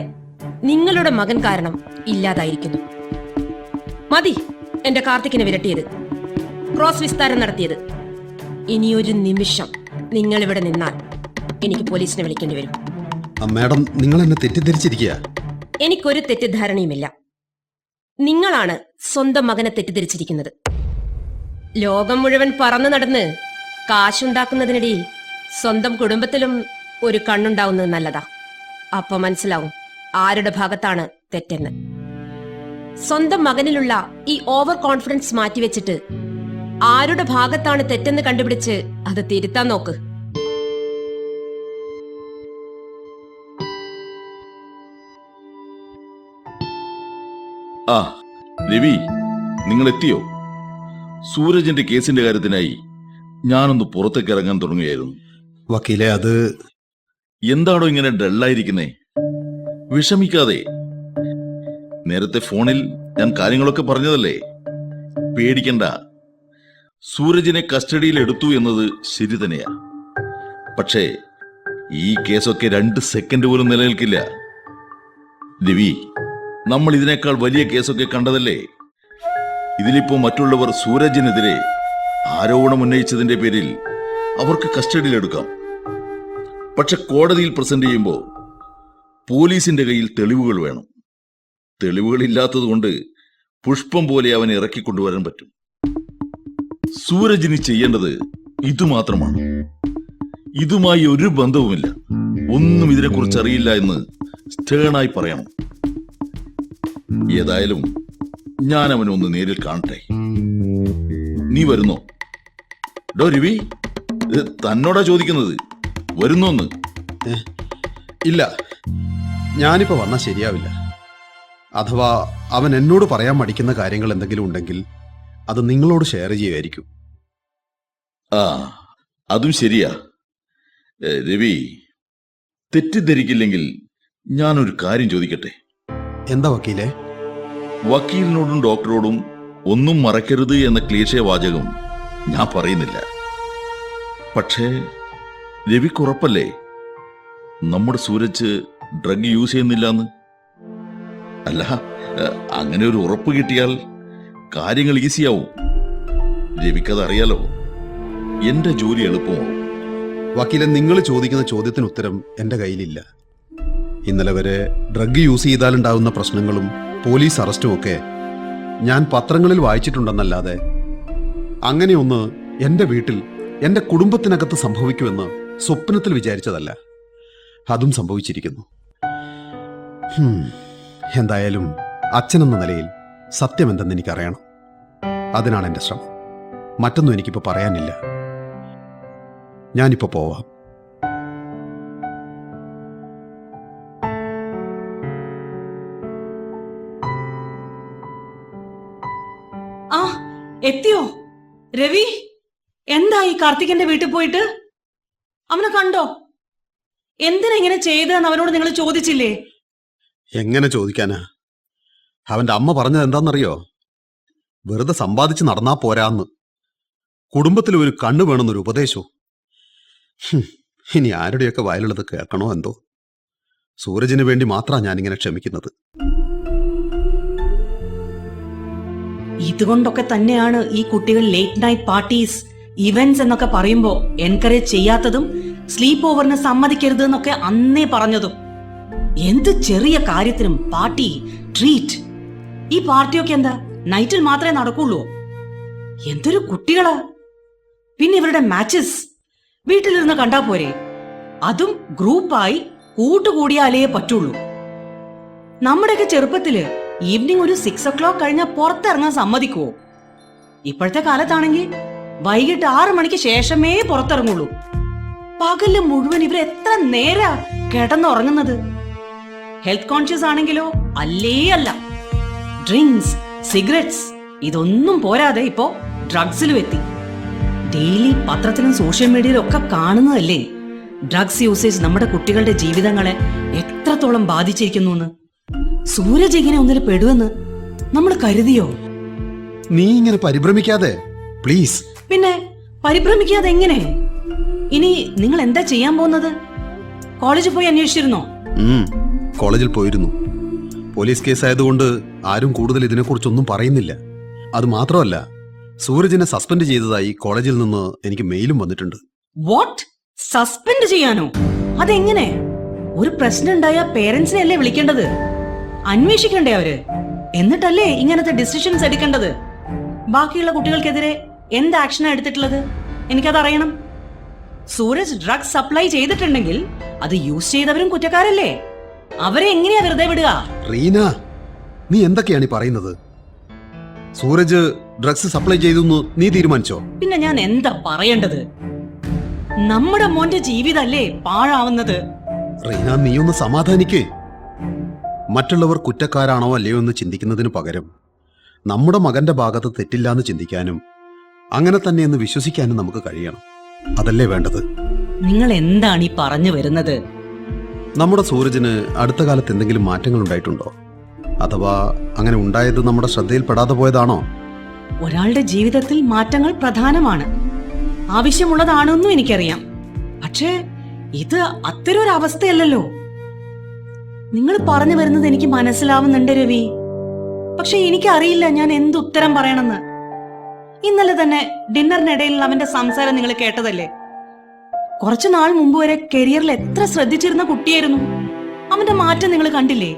Speaker 7: നിങ്ങളുടെ മകൻ കാരണം ഇല്ലാതായിരിക്കുന്നു. മതി എന്റെ കാർത്തിക്കിനെ വിരട്ടിയത്, ക്രോസ് വിസ്താരം നടത്തിയത്. ഇനിയൊരു നിമിഷം നിങ്ങൾ ഇവിടെ നിന്നാൽ എനിക്ക് പോലീസിനെ വിളിക്കേണ്ടി വരും.
Speaker 5: മാഡം, നിങ്ങൾ എന്നെ തെറ്റിദ്ധരിച്ചിരിക്കുക.
Speaker 7: എനിക്കൊരു തെറ്റിദ്ധാരണയുമില്ല. നിങ്ങളാണ് സ്വന്തം മകനെ തെറ്റിദ്ധരിച്ചിരിക്കുന്നത്. ലോകം മുഴുവൻ പറന്നു നടന്ന് കാശുണ്ടാക്കുന്നതിനിടയിൽ സ്വന്തം കുടുംബത്തിലും ഒരു കണ്ണുണ്ടാവുന്നത് നല്ലതാ. അപ്പൊ മനസ്സിലാവും ആരുടെ ഭാഗത്താണ് തെറ്റെന്ന്. സ്വന്തം മകനിലുള്ള ഈ ഓവർ കോൺഫിഡൻസ് മാറ്റിവെച്ചിട്ട് ആരുടെ ഭാഗത്താണ് തെറ്റെന്ന് കണ്ടുപിടിച്ച് അത് തിരുത്താൻ നോക്ക്.
Speaker 8: ആ രവി, നിങ്ങൾ എത്തിയോ? സൂരജിന്റെ കേസിന്റെ കാര്യത്തിനായി ഞാനൊന്ന് പുറത്തേക്ക് ഇറങ്ങാൻ തുടങ്ങുകയായിരുന്നു.
Speaker 5: വക്കീലെ, അത്
Speaker 8: എന്താണോ ഇങ്ങനെ ഡള്ളായിരിക്കുന്നേ? വിഷമിക്കാതെ. നേരത്തെ ഫോണിൽ ഞാൻ കാര്യങ്ങളൊക്കെ പറഞ്ഞതല്ലേ? പേടിക്കണ്ട. സൂരജിനെ കസ്റ്റഡിയിൽ എടുത്തു എന്നത് ശരി തന്നെയാ. പക്ഷേ ഈ കേസൊക്കെ 2 സെക്കൻഡ് പോലും നിലനിൽക്കില്ല. രവി, നമ്മൾ ഇതിനേക്കാൾ വലിയ കേസൊക്കെ കണ്ടതല്ലേ? ഇതിലിപ്പോ മറ്റുള്ളവർ സൂരജിനെതിരെ ആരോപണം ഉന്നയിച്ചതിന്റെ പേരിൽ അവർക്ക് കസ്റ്റഡിയിലെടുക്കാം. പക്ഷെ കോടതിയിൽ പ്രസന്റ് ചെയ്യുമ്പോൾ പോലീസിന്റെ കയ്യിൽ തെളിവുകൾ വേണം. തെളിവുകളില്ലാത്തതുകൊണ്ട് പുഷ്പം പോലെ അവനെ ഇറക്കിക്കൊണ്ടുവരാൻ പറ്റും. സൂരജിന് ചെയ്യേണ്ടത് ഇതുമാത്രമാണ്. ഇതുമായി ഒരു ബന്ധവുമില്ല, ഒന്നും ഇതിനെക്കുറിച്ച് അറിയില്ല എന്ന് സ്റ്റേണായി പറയണം. ഏതായാലും ഞാൻ അവനെ ഒന്ന് നേരിൽ കാണട്ടെ. നീ വരുന്നോ? ഡോ രവി, ഇത് തന്നോടാ ചോദിക്കുന്നത്, വരുന്നോന്ന്?
Speaker 5: ഇല്ല, ഞാനിപ്പോ വന്നാൽ ശരിയാവില്ല. അഥവാ അവൻ എന്നോട് പറയാൻ മടിക്കുന്ന കാര്യങ്ങൾ എന്തെങ്കിലും ഉണ്ടെങ്കിൽ അത് നിങ്ങളോട് ഷെയർ ചെയ്യുമായിരിക്കും.
Speaker 8: ആ, അതും ശരിയാ. രവി, തെറ്റിദ്ധരിക്കില്ലെങ്കിൽ ഞാനൊരു കാര്യം ചോദിക്കട്ടെ?
Speaker 5: എന്താ വക്കീലേ?
Speaker 8: വക്കീലിനോടും ഡോക്ടറോടും ഒന്നും മറക്കരുത് എന്ന ക്ലീശേ വാചകം ഞാൻ പറയുന്നില്ല. പക്ഷേ രവിക്കുറപ്പല്ലേ നമ്മുടെ സൂരജ് ഡ്രഗ് യൂസ് ചെയ്യുന്നില്ലെന്ന്? അല്ല, അങ്ങനെ ഒരു ഉറപ്പ് കിട്ടിയാൽ കാര്യങ്ങൾ ഈസിയാവും. രവിക്കത് അറിയാലോ. എന്റെ ജോലി എളുപ്പമാവും.
Speaker 5: വക്കീലെ, നിങ്ങൾ ചോദിക്കുന്ന ചോദ്യത്തിന് ഉത്തരം എന്റെ കയ്യിലില്ല. ഇന്നലെ വരെ ഡ്രഗ് യൂസ് ചെയ്താലുണ്ടാവുന്ന പ്രശ്നങ്ങളും പോലീസ് അറസ്റ്റും ഒക്കെ ഞാൻ പത്രങ്ങളിൽ വായിച്ചിട്ടുണ്ടെന്നല്ലാതെ അങ്ങനെയൊന്ന് എന്റെ വീട്ടിൽ എന്റെ കുടുംബത്തിനകത്ത് സംഭവിക്കുമെന്ന് സ്വപ്നത്തിൽ വിചാരിച്ചതല്ല. അതും സംഭവിച്ചിരിക്കുന്നു. എന്തായാലും അച്ഛനെന്ന നിലയിൽ സത്യം എന്തെന്ന് എനിക്കറിയണം. അതിനാണ് എന്റെ ശ്രമം. മറ്റൊന്നും എനിക്കിപ്പോൾ പറയാനില്ല. ഞാനിപ്പോ പോവാം.
Speaker 4: ആ, എത്തിയോ രവി? എന്തായി കാർത്തികന്റെ വീട്ടിൽ പോയിട്ട്? അവനെ കണ്ടോ? എന്തിനാ ഇങ്ങനെ ചെയ്തതെന്ന് അവനോട് നിങ്ങൾ ചോദിച്ചില്ലേ?
Speaker 5: എങ്ങനെ ചോദിക്കാനാ? അവന്റെ അമ്മ പറഞ്ഞത് എന്താണെന്നറിയോ? വെറുതെ സമ്പാദിച്ച് നടന്നാ പോരാന്ന്. കുടുംബത്തിൽ ഒരു കണ്ണു വേണമെന്നൊരു ഉപദേശവും. ഇനി ആരുടെയൊക്കെ വായിലുള്ളത് കേൾക്കണോ എന്തോ. സൂരജിന് വേണ്ടി മാത്രമാണ് ഞാനിങ്ങനെ ക്ഷമിക്കുന്നത്.
Speaker 4: ഇതുകൊണ്ടൊക്കെ തന്നെയാണ് ഈ കുട്ടികൾ ലേറ്റ് നൈറ്റ് പാർട്ടീസ്, ഇവന്റ്സ് എന്നൊക്കെ പറയുമ്പോ എൻകറേജ് ചെയ്യാത്തതും സ്ലീപ്പ് ഓവറിന് സമ്മതിക്കരുത് എന്നൊക്കെ അന്നേ പറഞ്ഞതും. എന്ത് ചെറിയ കാര്യത്തിനും പാർട്ടി, ട്രീറ്റ്. ഈ പാർട്ടിയൊക്കെ എന്താ നൈറ്റിൽ മാത്രമേ നടക്കുള്ളൂ? എന്തൊരു കുട്ടികളാ! പിന്നെ ഇവരുടെ മാച്ചസ് വീട്ടിലിരുന്ന് കണ്ടാ പോരെ? അതും ഗ്രൂപ്പായി കൂട്ടുകൂടിയാലേ പറ്റുള്ളൂ. നമ്മുടെയൊക്കെ ചെറുപ്പത്തില് ഈവനിങ് ഒരു 6 o'clock കഴിഞ്ഞാൽ പുറത്തിറങ്ങാൻ സമ്മതിക്കുവോ? ഇപ്പോഴത്തെ കാലത്താണെങ്കിൽ വൈകിട്ട് 6 മണിക്ക് ശേഷമേ പുറത്തിറങ്ങുള്ളൂ. പകല് മുഴുവൻ ഇവർ എത്ര നേരാ കിടന്നുറങ്ങുന്നത്? ഹെൽത്ത് കോൺഷ്യസ് ആണെങ്കിലോ അല്ലേ അല്ല. ഡ്രിങ്ക്സ്, സിഗരറ്റ്സ്, ഇതൊന്നും പോരാതെ ഇപ്പോ ഡ്രഗ്സിലും എത്തി. ഡെയിലി പത്രത്തിലും സോഷ്യൽ മീഡിയയിലും ഒക്കെ കാണുന്നതല്ലേ ഡ്രഗ്സ് യൂസേജ് നമ്മുടെ കുട്ടികളുടെ ജീവിതങ്ങളെ എത്രത്തോളം ബാധിച്ചിരിക്കുന്നു എന്ന്. സൂരജ് ഇങ്ങനെ ഒന്നിൽ പെടുവെന്ന് നമ്മൾ കരുതിയോ?
Speaker 5: നീ ഇങ്ങനെ പരിഭ്രമിക്കാതെ പ്ലീസ്.
Speaker 4: പിന്നെ പരിഭ്രമിക്കാതെ എങ്ങനെ? ഇനി നിങ്ങൾ എന്താ ചെയ്യാൻ പോകുന്നത്? കോളേജിൽ പോയി അന്വേഷിച്ചിരുന്നോ?
Speaker 5: കോളേജിൽ പോയിരുന്നു. പോലീസ് കേസായതുകൊണ്ട് ആരും കൂടുതൽ ഇതിനെക്കുറിച്ചൊന്നും പറയുന്നില്ല. അത് മാത്രമല്ല, സൂരജിനെ സസ്പെൻഡ് ചെയ്തതായി കോളേജിൽ നിന്ന് എനിക്ക് മെയിലും വന്നിട്ടുണ്ട്.
Speaker 4: വാട്ട്? സസ്പെൻഡ് ചെയ്യാനോ? അതെങ്ങനെ? ഒരു പ്രശ്നം ഉണ്ടായ പേരൻസിനെ അല്ലേ വിളിക്കേണ്ടത്? അന്വേഷിക്കണ്ടേ അവര്? എന്നിട്ടല്ലേ ഇങ്ങനത്തെ ഡിസിഷൻസ് എടുക്കേണ്ടത്? ബാക്കിയുള്ള കുട്ടികൾക്കെതിരെ എന്ത് ആക്ഷനാ എടുത്തിട്ടുള്ളത്? എനിക്കതറിയണം. സൂരജ് ഡ്രഗ്സ് സപ്ലൈ ചെയ്തിട്ടുണ്ടെങ്കിൽ അത് യൂസ് ചെയ്തവരും കുറ്റക്കാരല്ലേ? അവരെ എങ്ങനെയാ വെറുതെ വിടുക?
Speaker 5: റീന, നീ എന്തൊക്കെയാണ് ഈ പറയുന്നത്? സൂരജ് ഡ്രഗ്സ് സപ്ലൈ ചെയ്തു നീ തീരുമാനിച്ചോ?
Speaker 4: പിന്നെ ഞാൻ എന്താ പറയേണ്ടത്? നമ്മുടെ മോന്റെ ജീവിതല്ലേ പാഴാവുന്നത്.
Speaker 5: റീന, നീ ഒന്ന് സമാധാനിക്കേ. മറ്റുള്ളവർ കുറ്റക്കാരാണോ അല്ലയോ എന്ന് ചിന്തിക്കുന്നതിന് പകരം നമ്മുടെ മകന്റെ ഭാഗത്ത് തെറ്റില്ലാന്ന് ചിന്തിക്കാനും അങ്ങനെ തന്നെയെന്ന് വിശ്വസിക്കാനും നമുക്ക് കഴിയണം. അതല്ലേ വേണ്ടത്?
Speaker 4: നിങ്ങൾ എന്താണ് ഈ പറഞ്ഞു വരുന്നത്?
Speaker 5: നമ്മുടെ സൂരജിന് അടുത്ത കാലത്ത് എന്തെങ്കിലും മാറ്റങ്ങൾ ഉണ്ടായിട്ടുണ്ടോ? അഥവാ അങ്ങനെ ഉണ്ടായത് നമ്മുടെ ശ്രദ്ധയിൽപ്പെടാതെ പോയതാണോ?
Speaker 4: ഒരാളുടെ ജീവിതത്തിൽ മാറ്റങ്ങൾ പ്രധാനമാണ്, ആവശ്യമുള്ളതാണെന്നും എനിക്കറിയാം. പക്ഷേ ഇത് അത്തരം ഒരു അവസ്ഥയല്ലല്ലോ. നിങ്ങൾ പറഞ്ഞു വരുന്നത് എനിക്ക് മനസ്സിലാവുന്നുണ്ട് രവി. പക്ഷെ എനിക്കറിയില്ല ഞാൻ എന്ത് ഉത്തരം പറയണമെന്ന്. ഇന്നലെ തന്നെ ഡിന്നറിനിടയിൽ അവന്റെ സംസാരം നിങ്ങൾ കേട്ടതല്ലേ? കുറച്ചു നാൾ മുമ്പ് വരെ കരിയറിൽ എത്ര ശ്രദ്ധിച്ചിരുന്ന കുട്ടിയായിരുന്നു. അവന്റെ മാറ്റം നിങ്ങൾ കണ്ടില്ലേ?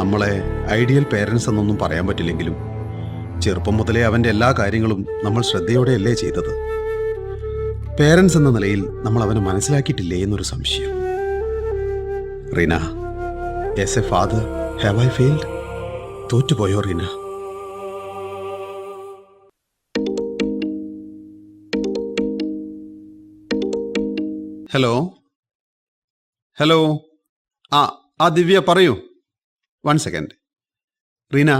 Speaker 5: നമ്മളെ ഐഡിയൽ പേരൻസ് എന്നൊന്നും പറയാൻ പറ്റില്ലെങ്കിലും ചെറുപ്പം മുതലേ അവന്റെ എല്ലാ കാര്യങ്ങളും നമ്മൾ ശ്രദ്ധയോടെയല്ലേ ചെയ്തത്. പേരൻസ് എന്ന നിലയിൽ നമ്മൾ അവനെ മനസ്സിലാക്കിയിട്ടില്ലേ എന്നൊരു സംശയം. Reena, as a father have I failed? തോറ്റുപോയോ റീന? ഹലോ ഹലോ ആ ദിവ്യ പറയൂ. 1 സെക്കൻഡ്. റീന,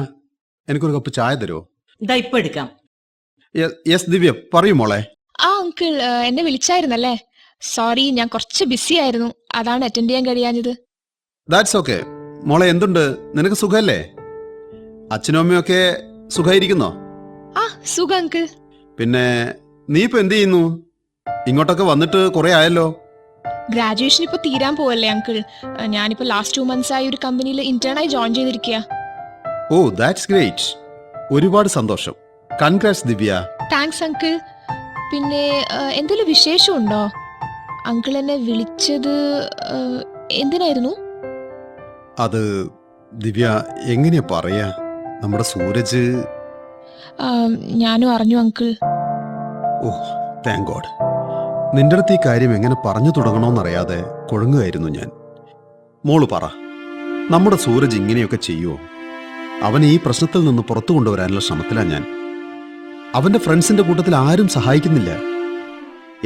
Speaker 5: എനിക്കൊരു കപ്പ് ചായ തരുമോ?
Speaker 4: ഇതാ ഇപ്പൊ എടുക്കാം.
Speaker 5: യെസ് ദിവ്യ പറയൂ മോളെ.
Speaker 9: ആ അങ്കിൾ എന്നെ വിളിച്ചായിരുന്നല്ലേ? സോറി, ഞാൻ കുറച്ച് ബിസി ആയിരുന്നു, അതാണ് അറ്റൻഡ് ചെയ്യാൻ കഴിയാഞ്ഞത്.
Speaker 5: That's okay. മോളെ എന്തുണ്ട്, നിനക്ക് സുഖമല്ലേ? അച്ഛനും അമ്മയൊക്കെ സുഖമായിരിക്കുന്നോ?
Speaker 9: ആ സുഖം അങ്കിൾ.
Speaker 5: പിന്നെ നീ ഇപ്പൊ എന്ത് ചെയ്യുന്നു? ഇങ്ങോട്ടൊക്കെ വന്നിട്ട് കുറെ ആയല്ലോ.
Speaker 9: ഗ്രാജുവേഷൻ ഇപ്പൊ തീരാൻ പോവല്ലേ അങ്കിൾ. ഞാനിപ്പോ ലാസ്റ്റ് 2 months ആയി ഒരു കമ്പനിയിൽ ഇന്റേണായി ജോയിൻ ചെയ്തിരിക്കുക.
Speaker 5: Oh that's great. ഒരുപാട് സന്തോഷം. കൺഗ്രാറ്റ്സ് ദിവ്യ.
Speaker 9: Thanks uncle. പിന്നെ എന്തെങ്കിലും വിശേഷമുണ്ടോ? അങ്കിൾ എന്നെ വിളിച്ചത് എന്തിനായിരുന്നു?
Speaker 5: അത് ദിവ്യ എങ്ങനെയാ പറയാ, നമ്മുടെ സൂരജ്.
Speaker 9: ഞാനും അറിഞ്ഞു അങ്കിൾ.
Speaker 5: ഓ താങ്ക് ഗോഡ്. നിന്റെ അടുത്ത് ഈ കാര്യം എങ്ങനെ പറഞ്ഞു തുടങ്ങണമെന്നറിയാതെ കുഴങ്ങുകയായിരുന്നു ഞാൻ. മോള് പറ, നമ്മുടെ സൂരജ് ഇങ്ങനെയൊക്കെ ചെയ്യുമോ? അവനെ ഈ പ്രശ്നത്തിൽ നിന്ന് പുറത്തു കൊണ്ടുവരാനുള്ള ശ്രമത്തിലാണ് ഞാൻ. അവന്റെ ഫ്രണ്ട്സിന്റെ കൂട്ടത്തിൽ ആരും സഹായിക്കുന്നില്ല.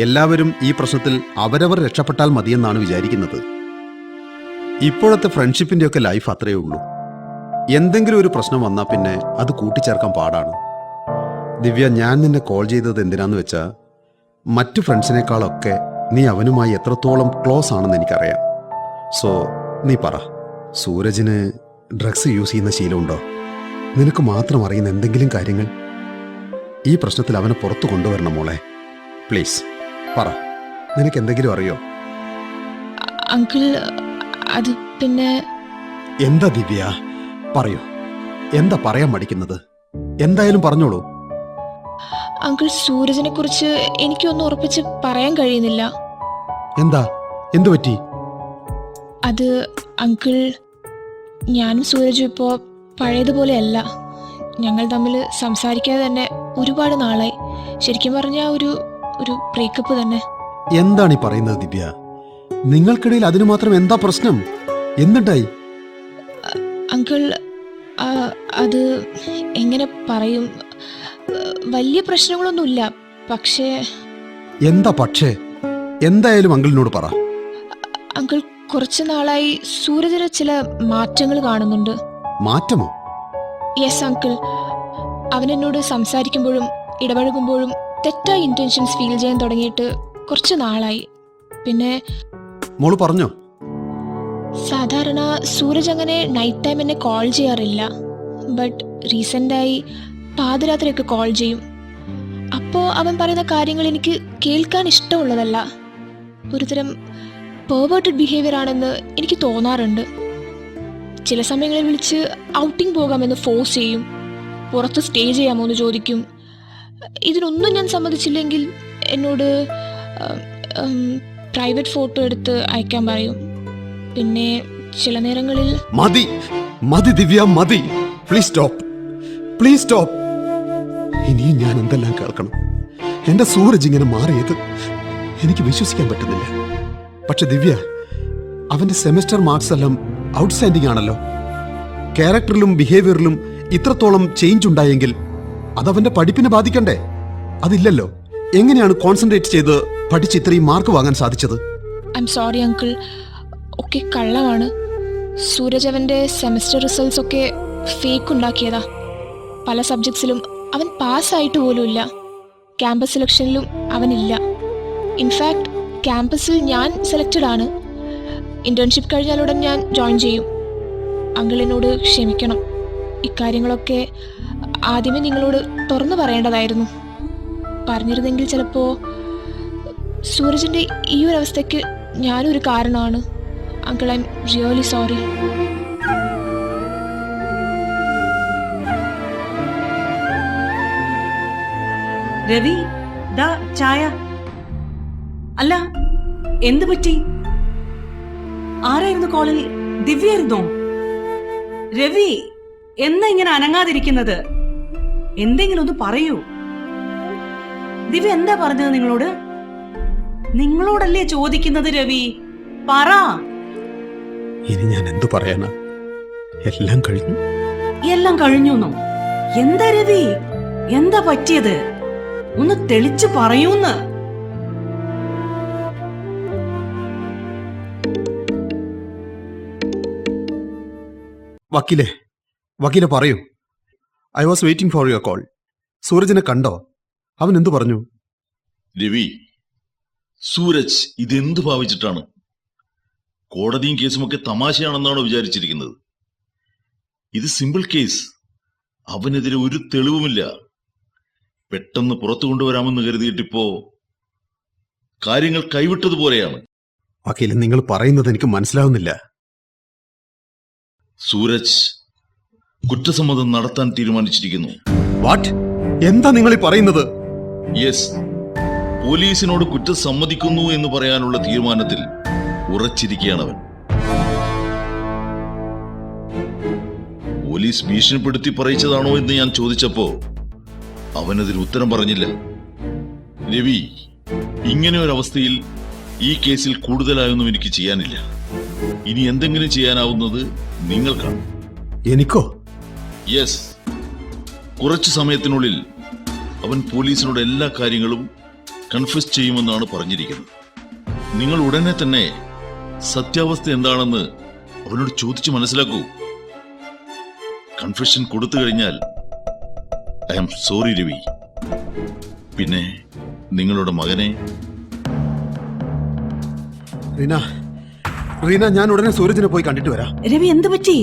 Speaker 5: എല്ലാവരും ഈ പ്രശ്നത്തിൽ അവരവർ രക്ഷപ്പെട്ടാൽ മതിയെന്നാണ് വിചാരിക്കുന്നത്. ഇപ്പോഴത്തെ ഫ്രണ്ട്ഷിപ്പിന്റെയൊക്കെ ലൈഫ് അത്രയേ ഉള്ളൂ. എന്തെങ്കിലും ഒരു പ്രശ്നം വന്നാൽ പിന്നെ അത് കൂട്ടിച്ചേർക്കാൻ പാടാണ്. ദിവ്യ, ഞാൻ നിന്നെ കോൾ ചെയ്തത് എന്തിനാന്ന് വെച്ചാ, മറ്റു ഫ്രണ്ട്സിനേക്കാളൊക്കെ നീ അവനുമായി എത്രത്തോളം ക്ലോസ് ആണെന്ന് എനിക്കറിയാം. സോ നീ പറ, സൂരജിന് ഡ്രഗ്സ് യൂസ് ചെയ്യുന്ന ശീലമുണ്ടോ? നിനക്ക് മാത്രം അറിയുന്ന എന്തെങ്കിലും കാര്യങ്ങൾ? ഈ പ്രശ്നത്തിൽ അവനെ പുറത്തു കൊണ്ടുവരണം മോളെ, പ്ലീസ് പറ. നിനക്ക് എന്തെങ്കിലും അറിയോ?
Speaker 9: അങ്കിൾ അത് പിന്നെ
Speaker 5: എന്താ ദിവ്യ പറയൂ. എന്താ പറയാൻ മടിക്കുന്നത്? എന്തായാലും പറഞ്ഞോളൂ.
Speaker 9: അങ്കിൾ, സൂരജിനെ കുറിച്ച് എനിക്കൊന്നും ഉറപ്പിച്ച് പറയാൻ കഴിയുന്നില്ല.
Speaker 5: എന്താ, എന്തു പറ്റി?
Speaker 9: അത് അങ്കിൾ, ഞാനും സൂരജും ഇപ്പോൾ പഴയതുപോലെയല്ല. ഞങ്ങൾ തമ്മിൽ സംസാരിക്കാതെ തന്നെ ഒരുപാട് നാളായി. ശരിക്കും പറഞ്ഞാൽ ഒരു ബ്രേക്കപ്പ് തന്നെ.
Speaker 5: എന്താണ് ഈ പറയുന്നത് ദിവ്യ? നിങ്ങൾക്കിടയിൽ അതിനു മാത്രം എന്താ പ്രശ്നം? എന്തുണ്ടായി?
Speaker 9: അങ്കിൾ, അത് എങ്ങനെ പറയും, വലിയ പ്രശ്നങ്ങളൊന്നുമില്ല. പക്ഷേ
Speaker 5: എന്താ പക്ഷേ? എന്തായാലും അങ്കിളിനോട് പറ.
Speaker 9: അങ്കിൾ, കുറച്ചു നാളായി സൂരജിന് ചില മാറ്റങ്ങൾ കാണുന്നുണ്ട്.
Speaker 5: മാറ്റമോ?
Speaker 9: Yes uncle. അവൻ എന്നോട് സംസാരിക്കുമ്പോഴും ഇടപഴകുമ്പോഴും തെറ്റായ ഇന്റൻഷൻസ് ഫീൽ ചെയ്യാൻ തുടങ്ങിയിട്ട് കുറച്ച് നാളായി. പിന്നെ
Speaker 5: മോള് പറഞ്ഞോ?
Speaker 9: സാധാരണ സൂരജ് അങ്ങനെ നൈറ്റ് ടൈം എന്നെ കോൾ ചെയ്യാറില്ല. ബട്ട് റീസെൻ്റായി പാതിരാത്രിയൊക്കെ കോൾ ചെയ്യും. അപ്പോൾ അവൻ പറയുന്ന കാര്യങ്ങൾ എനിക്ക് കേൾക്കാൻ ഇഷ്ടമുള്ളതല്ല. ഒരുതരം പെർവേർട്ടഡ് ബിഹേവിയർ ആണെന്ന് എനിക്ക് തോന്നാറുണ്ട്. ചില സമയങ്ങളിൽ വിളിച്ച് ഔട്ടിംഗ് പോകാമെന്ന് ഫോഴ്സ് ചെയ്യും. പുറത്ത് സ്റ്റേ ചെയ്യാമോ എന്ന് ചോദിക്കും. ഇതിനൊന്നും ഞാൻ സമ്മതിച്ചില്ലെങ്കിൽ എന്നോട് പ്രൈവറ്റ് ഫോട്ടോ എടുത്ത് അയക്കാൻ പറയും. പിന്നെ ചില നേരങ്ങളിൽ
Speaker 5: മതി മതി ദിവ്യ, മതി. Please stop, please stop. ഇനിയും ഞാൻ എന്തെല്ലാം കേൾക്കണം? എന്റെ സൂരജ് ഇങ്ങനെ മാറിയത് എനിക്ക് വിശ്വസിക്കാൻ പറ്റുന്നില്ല. പക്ഷെ ദിവ്യ, അവന്റെ സെമസ്റ്റർ മാർക്സ് എല്ലാം ഔട്ട്സ്റ്റാൻഡിംഗ് ആണല്ലോ. ക്യാരക്ടറിലും ബിഹേവിയറിലും ഇത്രത്തോളം ചേഞ്ച് ഉണ്ടായെങ്കിൽ അതവന്റെ പഠിപ്പിനെ ബാധിക്കണ്ടേ? അതില്ലല്ലോ. എങ്ങനെയാണ് കോൺസെൻട്രേറ്റ് ചെയ്ത് പഠിച്ച് ഇത്രയും മാർക്ക് വാങ്ങാൻ സാധിച്ചത്?
Speaker 9: ഐ എം സോറി അങ്കിൾ, ഒക്കെ കള്ളമാണ്. സൂരജ് അവൻ്റെ സെമസ്റ്റർ റിസൾട്ട്സ് ഒക്കെ ഫേക്ക് ഉണ്ടാക്കിയതാ. പല സബ്ജക്ട്സിലും അവൻ പാസ്സായിട്ട് പോലും ഇല്ല. ക്യാമ്പസ് സെലക്ഷനിലും അവനില്ല. ഇൻഫാക്ട് ക്യാമ്പസിൽ ഞാൻ സെലക്റ്റഡ് ആണ്. ഇന്റേൺഷിപ്പ് കഴിഞ്ഞാലുടൻ ഞാൻ ജോയിൻ ചെയ്യും. അങ്കിൾ എന്നോട് ക്ഷമിക്കണം. ഇക്കാര്യങ്ങളൊക്കെ ആദ്യമേ നിങ്ങളോട് തുറന്നു പറയേണ്ടതായിരുന്നു. പറഞ്ഞിരുന്നെങ്കിൽ ചിലപ്പോൾ സൂരജിൻ്റെ ഈ ഒരു അവസ്ഥയ്ക്ക് ഞാനൊരു കാരണമാണ്. Uncle, I am really sorry.
Speaker 4: Ravi, ദാ ചായ. അല്ല, എന്ത് പറ്റി? ആരായിരുന്നു കോളിൽ? ദിവ്യായിരുന്നോ? രവി, എന്നാ ഇങ്ങനെ അനങ്ങാതിരിക്കുന്നത്? എന്തെങ്കിലും ഒന്ന് പറയൂ. ദിവ്യ എന്താ പറഞ്ഞത് നിങ്ങളോട്? നിങ്ങളോടല്ലേ ചോദിക്കുന്നത് രവി, പറ.
Speaker 5: ഇനി ഞാൻ എന്തു പറയാനാ? എല്ലാം കഴിഞ്ഞു.
Speaker 4: എല്ലാം കഴിഞ്ഞുന്നോ? എന്താ രവി, എന്താ പറ്റിയത്? ഒന്ന് തെളിച്ചു പറയൂന്ന്.
Speaker 5: വക്കീലെ പറയൂ. I was waiting for your call. സൂരജിനെ കണ്ടോ? അവൻ എന്തു പറഞ്ഞു?
Speaker 8: രവി, സൂരജ് ഇതെന്തു ഭാവിച്ചിട്ടാണ്? കോടതിയും കേസുമൊക്കെ തമാശയാണെന്നാണോ വിചാരിച്ചിരിക്കുന്നത്? ഇത് സിമ്പിൾ കേസ്. അവനെതിരെ ഒരു തെളിവുമില്ല. പെട്ടെന്ന് പുറത്തു കൊണ്ടുവരാമെന്ന് കരുതിയിട്ടിപ്പോ കാര്യങ്ങൾ കൈവിട്ടതുപോലെയാണ്.
Speaker 5: വക്കീലെ, നിങ്ങൾ പറയുന്നത് എനിക്ക് മനസ്സിലാവുന്നില്ല.
Speaker 8: സൂരജ് കുറ്റസമ്മതം നടത്താൻ തീരുമാനിച്ചിരിക്കുന്നു.
Speaker 5: വാട്ട്? എന്താ നിങ്ങൾ ഈ പറയുന്നത്?
Speaker 8: യെസ്, പോലീസിനോട് കുറ്റം സമ്മതിക്കുന്നു എന്ന് പറയാനുള്ള തീരുമാനത്തിൽ ഉറച്ചിരിക്കുകയാണവൻ. പോലീസ് ഭീഷണിപ്പെടുത്തി പറയിച്ചതാണോ എന്ന് ഞാൻ ചോദിച്ചപ്പോ അവനതിന് ഉത്തരം പറഞ്ഞില്ല. രവി, ഇങ്ങനെ ഒരവസ്ഥയിൽ ഈ കേസിൽ കൂടുതലായൊന്നും എനിക്ക് ചെയ്യാനില്ല. ഇനി എന്തെങ്കിലും ചെയ്യാനാവുന്നത് നിങ്ങൾക്കാണ്.
Speaker 5: എനിക്കോ?
Speaker 8: യെസ്, കുറച്ചു സമയത്തിനുള്ളിൽ അവൻ പോലീസിനോട് എല്ലാ കാര്യങ്ങളും കൺഫ്യസ് ചെയ്യുമെന്നാണ് പറഞ്ഞിരിക്കുന്നത്. നിങ്ങൾ ഉടനെ തന്നെ സത്യാവസ്ഥ എന്താണെന്ന് അവനോട് ചോദിച്ചു മനസ്സിലാക്കൂ. കൺഫെഷൻ കൊടുത്തു കഴിഞ്ഞാൽ ഐ ആം സോറി രവി. പിന്നെ നിങ്ങളുടെ മകനെ.
Speaker 5: റീന, ഞാൻ ഉടനെ സൂരജിനെ പോയി കണ്ടിട്ട് വരാം.
Speaker 4: രവി, എന്ത് പറ്റി?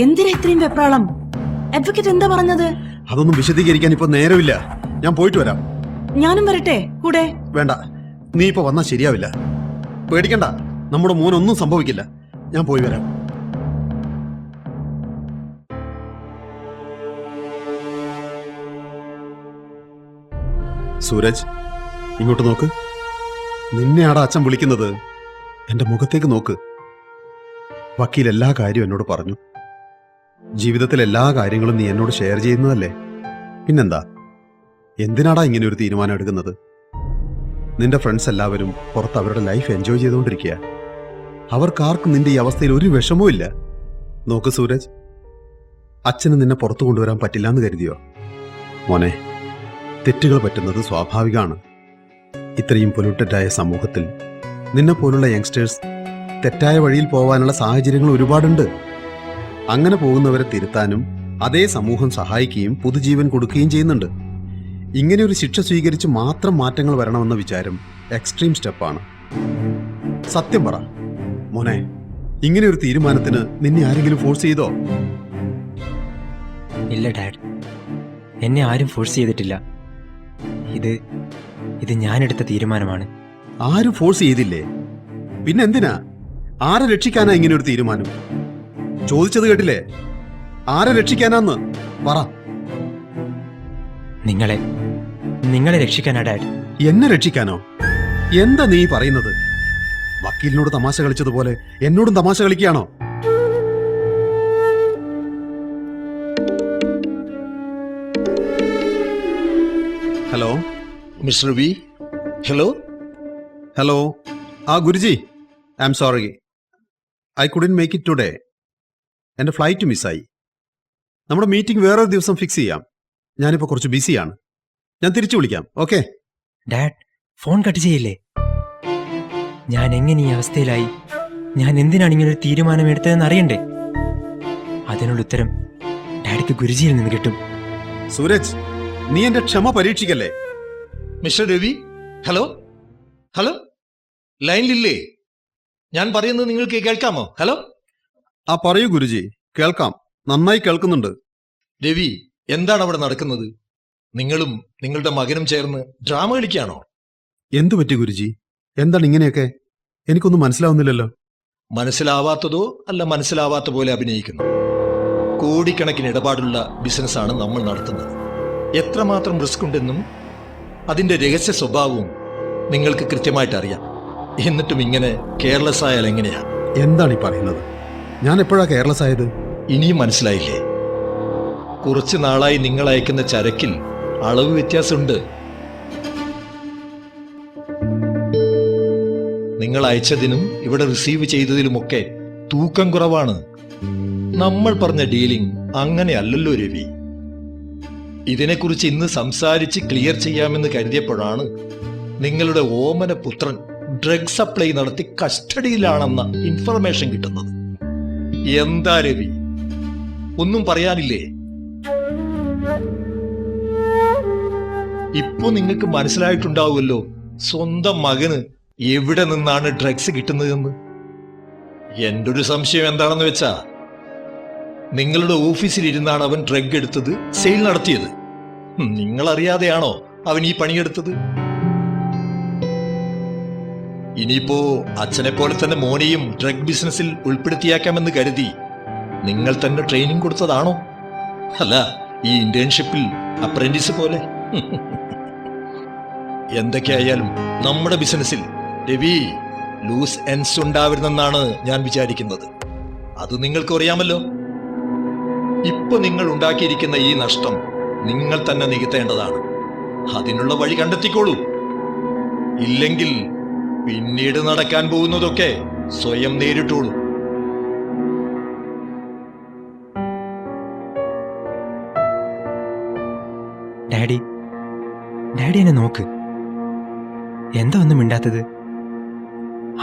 Speaker 4: എന്തിനാ ഇത്രയും വെപ്രാളം? അഡ്വക്കേറ്റ് എന്താ പറഞ്ഞത്?
Speaker 5: അതൊന്നും വിശദീകരിക്കാൻ ഇപ്പൊ നേരമില്ല. ഞാൻ പോയിട്ട് വരാം.
Speaker 4: ഞാനും വരട്ടെ കൂടെ?
Speaker 5: വേണ്ട, നീ ഇപ്പൊ വന്നാൽ ശരിയാവില്ല. പേടിക്കണ്ട, നമ്മുടെ മോനൊന്നും സംഭവിക്കില്ല. ഞാൻ പോയി വരാം. സൂരജ്, ഇങ്ങോട്ട് നോക്ക്. നിന്നെയാടാ അച്ഛൻ വിളിക്കുന്നത്. എന്റെ മുഖത്തേക്ക് നോക്ക്. വക്കീൽ എല്ലാ കാര്യവും എന്നോട് പറഞ്ഞു. ജീവിതത്തിൽ എല്ലാ കാര്യങ്ങളും നീ എന്നോട് ഷെയർ ചെയ്യുന്നതല്ലേ? പിന്നെന്താ? എന്തിനാടാ ഇങ്ങനെ ഒരു തീരുമാനം എടുക്കുന്നത്? നിന്റെ ഫ്രണ്ട്സ് എല്ലാവരും പുറത്ത് അവരുടെ ലൈഫ് എൻജോയ് ചെയ്തുകൊണ്ടിരിക്കുക. അവർക്കാർക്കും നിന്റെ ഈ അവസ്ഥയിൽ ഒരു വിഷമവും ഇല്ല. നോക്ക് സൂരജ്, അച്ഛന് നിന്നെ പുറത്തു കൊണ്ടുവരാൻ പറ്റില്ലാന്ന് കരുതിയോ? മോനെ, തെറ്റുകൾ പറ്റുന്നത് സ്വാഭാവികമാണ്. ഇത്രയും പൊല്യൂട്ടഡായ സമൂഹത്തിൽ നിന്നെ പോലുള്ള യങ്സ്റ്റേഴ്സ് തെറ്റായ വഴിയിൽ പോകാനുള്ള സാഹചര്യങ്ങൾ ഒരുപാടുണ്ട്. അങ്ങനെ പോകുന്നവരെ തിരുത്താനും അതേ സമൂഹം സഹായിക്കുകയും പുതുജീവൻ കൊടുക്കുകയും ചെയ്യുന്നുണ്ട്. ഇങ്ങനെ ഒരു ശിക്ഷ സ്വീകരിച്ച് മാത്രം മാറ്റങ്ങൾ വരണമെന്ന വിചാരം എക്സ്ട്രീം സ്റ്റെപ്പാണ്. സത്യം പറ മോനെ, ഇങ്ങനെ ഒരു തീരുമാനത്തിന് നിന്നെ ആരെങ്കിലും ഫോഴ്സ് ചെയ്തോ?
Speaker 2: ഇല്ല ഡാഡ്, എന്നെ ആരും ഫോഴ്സ് ചെയ്തിട്ടില്ല. ഇത് ഞാനെടുത്ത തീരുമാനമാണ്.
Speaker 5: ആരും ഫോഴ്സ് ചെയ്തില്ലേ? പിന്നെ എന്തിനാ? ആരെ രക്ഷിക്കാനാ ഇങ്ങനെ ഒരു തീരുമാനം? ചോദിച്ചത് കേട്ടില്ലേ? ആരെ രക്ഷിക്കാനാന്ന് പറ.
Speaker 2: നിങ്ങളെ രക്ഷിക്കാനാ ഡാഡ്.
Speaker 5: എന്നെ രക്ഷിക്കാനോ? എന്താ നീ പറയുന്നത്? വക്കീലിനോട് തമാശ കളിച്ചതുപോലെ എന്നോടും തമാശ കളിക്കുകയാണോ? Hello
Speaker 10: mister V.
Speaker 5: Hello. Guruji, I am sorry. I couldn't make it today. എന്റെ ഫ്ലൈറ്റ് മിസ്സായി. നമ്മുടെ മീറ്റിംഗ് വേറൊരു ദിവസം ഫിക്സ് ചെയ്യാം. ഞാനിപ്പോൾ കുറച്ച് ബിസിയാണ്. ഞാൻ തിരിച്ചു വിളിക്കാം. ഓക്കെ?
Speaker 2: ഡാഡ്, ഫോൺ കട്ട് ചെയ്യില്ലേ? ഞാൻ എങ്ങനെ ഈ അവസ്ഥയിലായി, ഞാൻ എന്തിനാണ് ഇങ്ങനെ ഒരു തീരുമാനം എടുത്തതെന്ന് അറിയണ്ടേ? അതിനുള്ള ഉത്തരം ഡാഡിക്ക് ഗുരുജിയിൽ നിന്ന് കിട്ടും.
Speaker 5: സൂരജ്, നീ എന്റെ ക്ഷമ പരീക്ഷിക്കല്ലേ?
Speaker 10: Mister Ravi, hello. ലൈനിലില്ലേ? ഞാൻ പറയുന്നത് നിങ്ങൾക്ക് കേൾക്കാമോ? ഹലോ
Speaker 5: ആ പറയൂ ഗുരുജി, കേൾക്കാം, നന്നായി കേൾക്കുന്നുണ്ട്.
Speaker 10: രവി, എന്താണ് അവിടെ നടക്കുന്നത്? നിങ്ങളും നിങ്ങളുടെ മകനും ചേർന്ന് ഡ്രാമ കളിക്കുകയാണോ?
Speaker 5: എന്തു പറ്റി ഗുരുജി? എന്താണ് ഇങ്ങനെയൊക്കെ? എനിക്കൊന്നും മനസ്സിലാവുന്നില്ലല്ലോ.
Speaker 10: മനസ്സിലാവാത്തതോ അല്ല മനസ്സിലാവാത്ത പോലെ അഭിനയിക്കുന്നു. കോടിക്കണക്കിന് ഇടപാടുള്ള ബിസിനസ്സാണ് നമ്മൾ നടത്തുന്നത്. എത്രമാത്രം റിസ്ക് ഉണ്ടെന്നും അതിന്റെ രഹസ്യ സ്വഭാവവും നിങ്ങൾക്ക് കൃത്യമായിട്ട് അറിയാം. എന്നിട്ടും ഇങ്ങനെ കെയർലെസ് ആയാൽ എങ്ങനെയാ?
Speaker 5: എന്താണ് ഈ പറയുന്നത്? ഞാൻ എപ്പോഴാ കെയർലെസ് ആയത്?
Speaker 10: ഇനിയും മനസ്സിലായില്ലേ? കുറച്ചു നാളായി നിങ്ങൾ അയക്കുന്ന ചരക്കിൽ അളവ് വ്യത്യാസമുണ്ട്. നിങ്ങൾ അയച്ചതിനും ഇവിടെ റിസീവ് ചെയ്തതിലുമൊക്കെ തൂക്കം കുറവാണ്. നമ്മൾ പറഞ്ഞ ഡീലിംഗ് അങ്ങനെയല്ലല്ലോ രവി. ഇതിനെക്കുറിച്ച് ഇന്ന് സംസാരിച്ച് ക്ലിയർ ചെയ്യാമെന്ന് കരുതിയപ്പോഴാണ് നിങ്ങളുടെ ഓമന പുത്രൻ ഡ്രഗ് സപ്ലൈ നടത്തി കസ്റ്റഡിയിലാണെന്ന ഇൻഫർമേഷൻ കിട്ടുന്നത്. എന്താ രവി, ഒന്നും പറയാനില്ലേ? ഇപ്പൊ നിങ്ങൾക്ക് മനസ്സിലായിട്ടുണ്ടാവുമല്ലോ സ്വന്തം മകന് എവിടെ നിന്നാണ് ഡ്രഗ്സ് കിട്ടുന്നതെന്ന്. എന്റെ ഒരു സംശയം എന്താണെന്ന് വെച്ചാ, നിങ്ങളുടെ ഓഫീസിൽ ഇരുന്നാണ് അവൻ ഡ്രഗ് എടുത്തത്, സെയിൽ നടത്തിയത്. നിങ്ങൾ അറിയാതെയാണോ അവൻ ഈ പണിയെടുത്തത്? ഇനിയിപ്പോ അച്ഛനെ പോലെ തന്നെ മോനെയും ഡ്രഗ് ബിസിനസ്സിൽ ഉൾപ്പെടുത്തിയാക്കാമെന്ന് കരുതി നിങ്ങൾ തന്നെ ട്രെയിനിങ് കൊടുത്തതാണോ? അല്ല, ഈ ഇന്റേൺഷിപ്പിൽ അപ്രന്റീസ് പോലെ. എന്തൊക്കെയായാലും നമ്മുടെ ബിസിനസ്സിൽ രവി ലൂസ് എൻഡ്സ് ഉണ്ടാവരുതെന്നാണ് ഞാൻ വിചാരിക്കുന്നത്. അത് നിങ്ങൾക്ക് അറിയാമല്ലോ. ഇപ്പൊ നിങ്ങൾ ഉണ്ടാക്കിയിരിക്കുന്ന ഈ നഷ്ടം നിങ്ങൾ തന്നെ നികത്തേണ്ടതാണ്. അതിനുള്ള വഴി കണ്ടെത്തിക്കോളൂ. ഇല്ലെങ്കിൽ പിന്നീട് നടക്കാൻ പോകുന്നതൊക്കെ സ്വയം നേരിട്ടോളൂ.
Speaker 2: ഡാഡി, ഡാഡി എന്നെ നോക്ക്. എന്താ ഒന്നും മിണ്ടാത്തത്?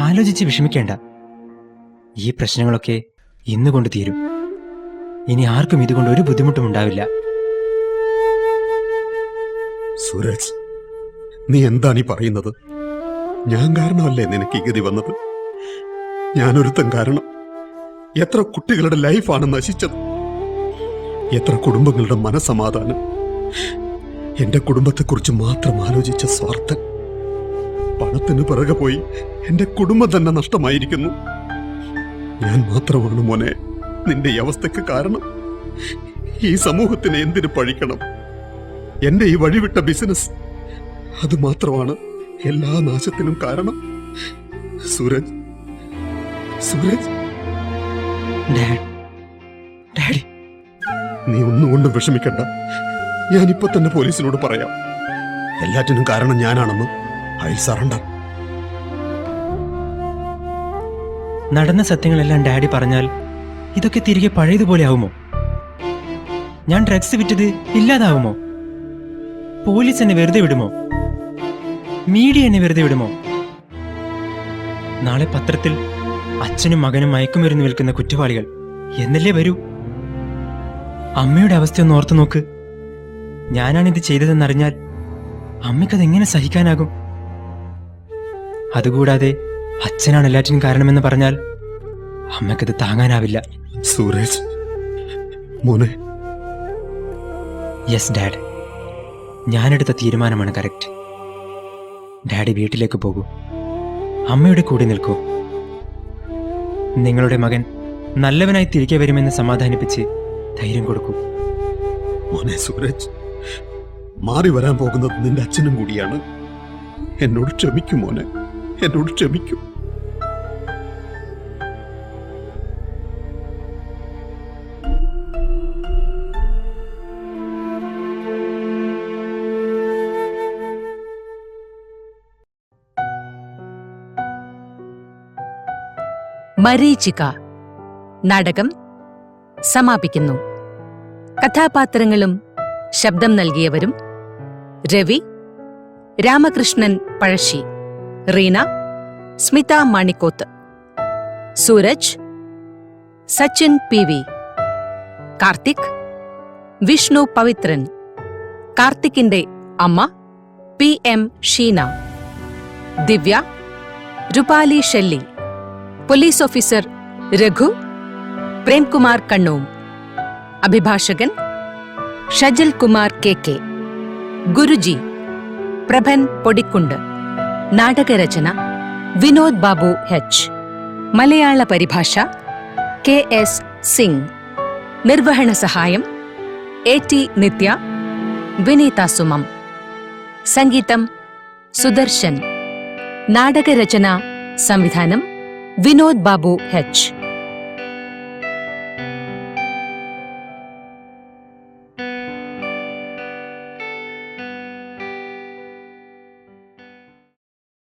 Speaker 2: ആലോചിച്ച് വിഷമിക്കേണ്ട. ഈ പ്രശ്നങ്ങളൊക്കെ ഇന്ന് കൊണ്ട് തീരും. ഇനി ആർക്കും ഇതുകൊണ്ട് ഒരു ബുദ്ധിമുട്ടും ഉണ്ടാവില്ല.
Speaker 5: സൂരജ്, നീ എന്താണ് ഈ പറയുന്നത്? ഞാൻ കാരണമല്ലേ നിനക്ക് ഈ ഗതി വന്നത്? ഞാനൊരുത്തൻ കാരണം എത്ര കുട്ടികളുടെ ലൈഫാണ് നശിച്ചത്, എത്ര കുടുംബങ്ങളുടെ മനസമാധാനം. എന്റെ കുടുംബത്തെക്കുറിച്ച് മാത്രം ആലോചിച്ച സ്വാർത്ഥൻ. പണത്തിന് പിറകെ പോയി എന്റെ കുടുംബം തന്നെ നഷ്ടമായിരിക്കുന്നു. ഞാൻ മാത്രമാണ് മോനെ നിന്റെ ഈ അവസ്ഥയ്ക്ക് കാരണം. ഈ സമൂഹത്തിന് എന്തിനു പഴിക്കണം? എന്റെ ഈ വഴിവിട്ട ബിസിനസ്, അത് മാത്രമാണ് എല്ലാ നാശത്തിനും കാരണം. സൂരജ്, സൂരജ്,
Speaker 2: ഡാഡി,
Speaker 5: നീ ഒന്നുകൊണ്ടും വിഷമിക്കണ്ട. ഞാനിപ്പോ തന്നെ പോലീസിനോട് പറയാം. എല്ലാറ്റിനും കാരണം ഞാനാണെന്ന്. I surrender.
Speaker 2: നടന്ന സത്യങ്ങളെല്ലാം ഡാഡി പറഞ്ഞാൽ ഇതൊക്കെ തിരികെ പഴയതുപോലെ ആവുമോ? ഞാൻ ഡ്രഗ്സ് വിറ്റത് ഇല്ലാതാവുമോ? പോലീസ് എന്നെ വെറുതെ വിടുമോ? മീഡിയ എന്നെ വെറുതെ വിടുമോ? നാളെ പത്രത്തിൽ അച്ഛനും മകനും മയക്കുമരുന്ന് വിൽക്കുന്ന കുറ്റവാളികൾ എന്നല്ലേ വരൂ? അമ്മയുടെ അവസ്ഥയൊന്ന് ഓർത്തു നോക്ക്. ഞാനാണിത് ചെയ്തതെന്നറിഞ്ഞാൽ അമ്മയ്ക്കതെങ്ങനെ സഹിക്കാനാകും? അതുകൂടാതെ അച്ഛനാണ് എല്ലാറ്റിനും കാരണമെന്ന് പറഞ്ഞാൽ അമ്മയ്ക്കത് താങ്ങാനാവില്ല.
Speaker 5: സൂരജ് മോനെ.
Speaker 2: യെസ് ഡാഡ്, ഞാനെടുത്ത തീരുമാനമാണ് കറക്റ്റ്. ഡാഡി വീട്ടിലേക്ക് പോകൂ, അമ്മയുടെ കൂടെ നിൽക്കൂ. നിങ്ങളുടെ മകൻ നല്ലവനായി തിരികെ വരുമെന്ന് സമാധാനിപ്പിച്ച് ധൈര്യം കൊടുക്കൂ.
Speaker 5: മോനെ സൂരജ്, മാറി വരാൻ പോകുന്നത് നിന്റെ അച്ഛനും കൂടിയാണ്. എന്നോട് ക്ഷമിക്കൂ മോനെ, എന്നോട് ക്ഷമിക്കൂ.
Speaker 1: മരീചിക നാടകം സമാപിക്കുന്നു. കഥാപാത്രങ്ങളും ശബ്ദം നൽകിയവരും: രവി, രാമകൃഷ്ണൻ പഴശ്ശി, റീന, സ്മിത മാണിക്കോത്ത്, സൂരജ്, സച്ചിൻ PV, കാർത്തിക്, വിഷ്ണു പവിത്രൻ, കാർത്തിക്കിന്റെ അമ്മ PM Sheena, Divya, Rupali Shelly. Police officer Raghu Premkumar Kannom. അഭിഭാഷകൻ ഷജൽ കുമാർ കെ. ഗുരുജി പ്രഭൻ പൊടിക്കുണ്ട്. നാടകരചന വിനോദ് ബാബു എച്ച്. മലയാള പരിഭാഷ KS സിംഗ്. നിർവഹണ സഹായം AT നിത്യ, വിനീത സുമം. സംഗീതം സുദർശൻ. നാടകരചന സംവിധാനം വിനോദ് ബാബു എച്ച്.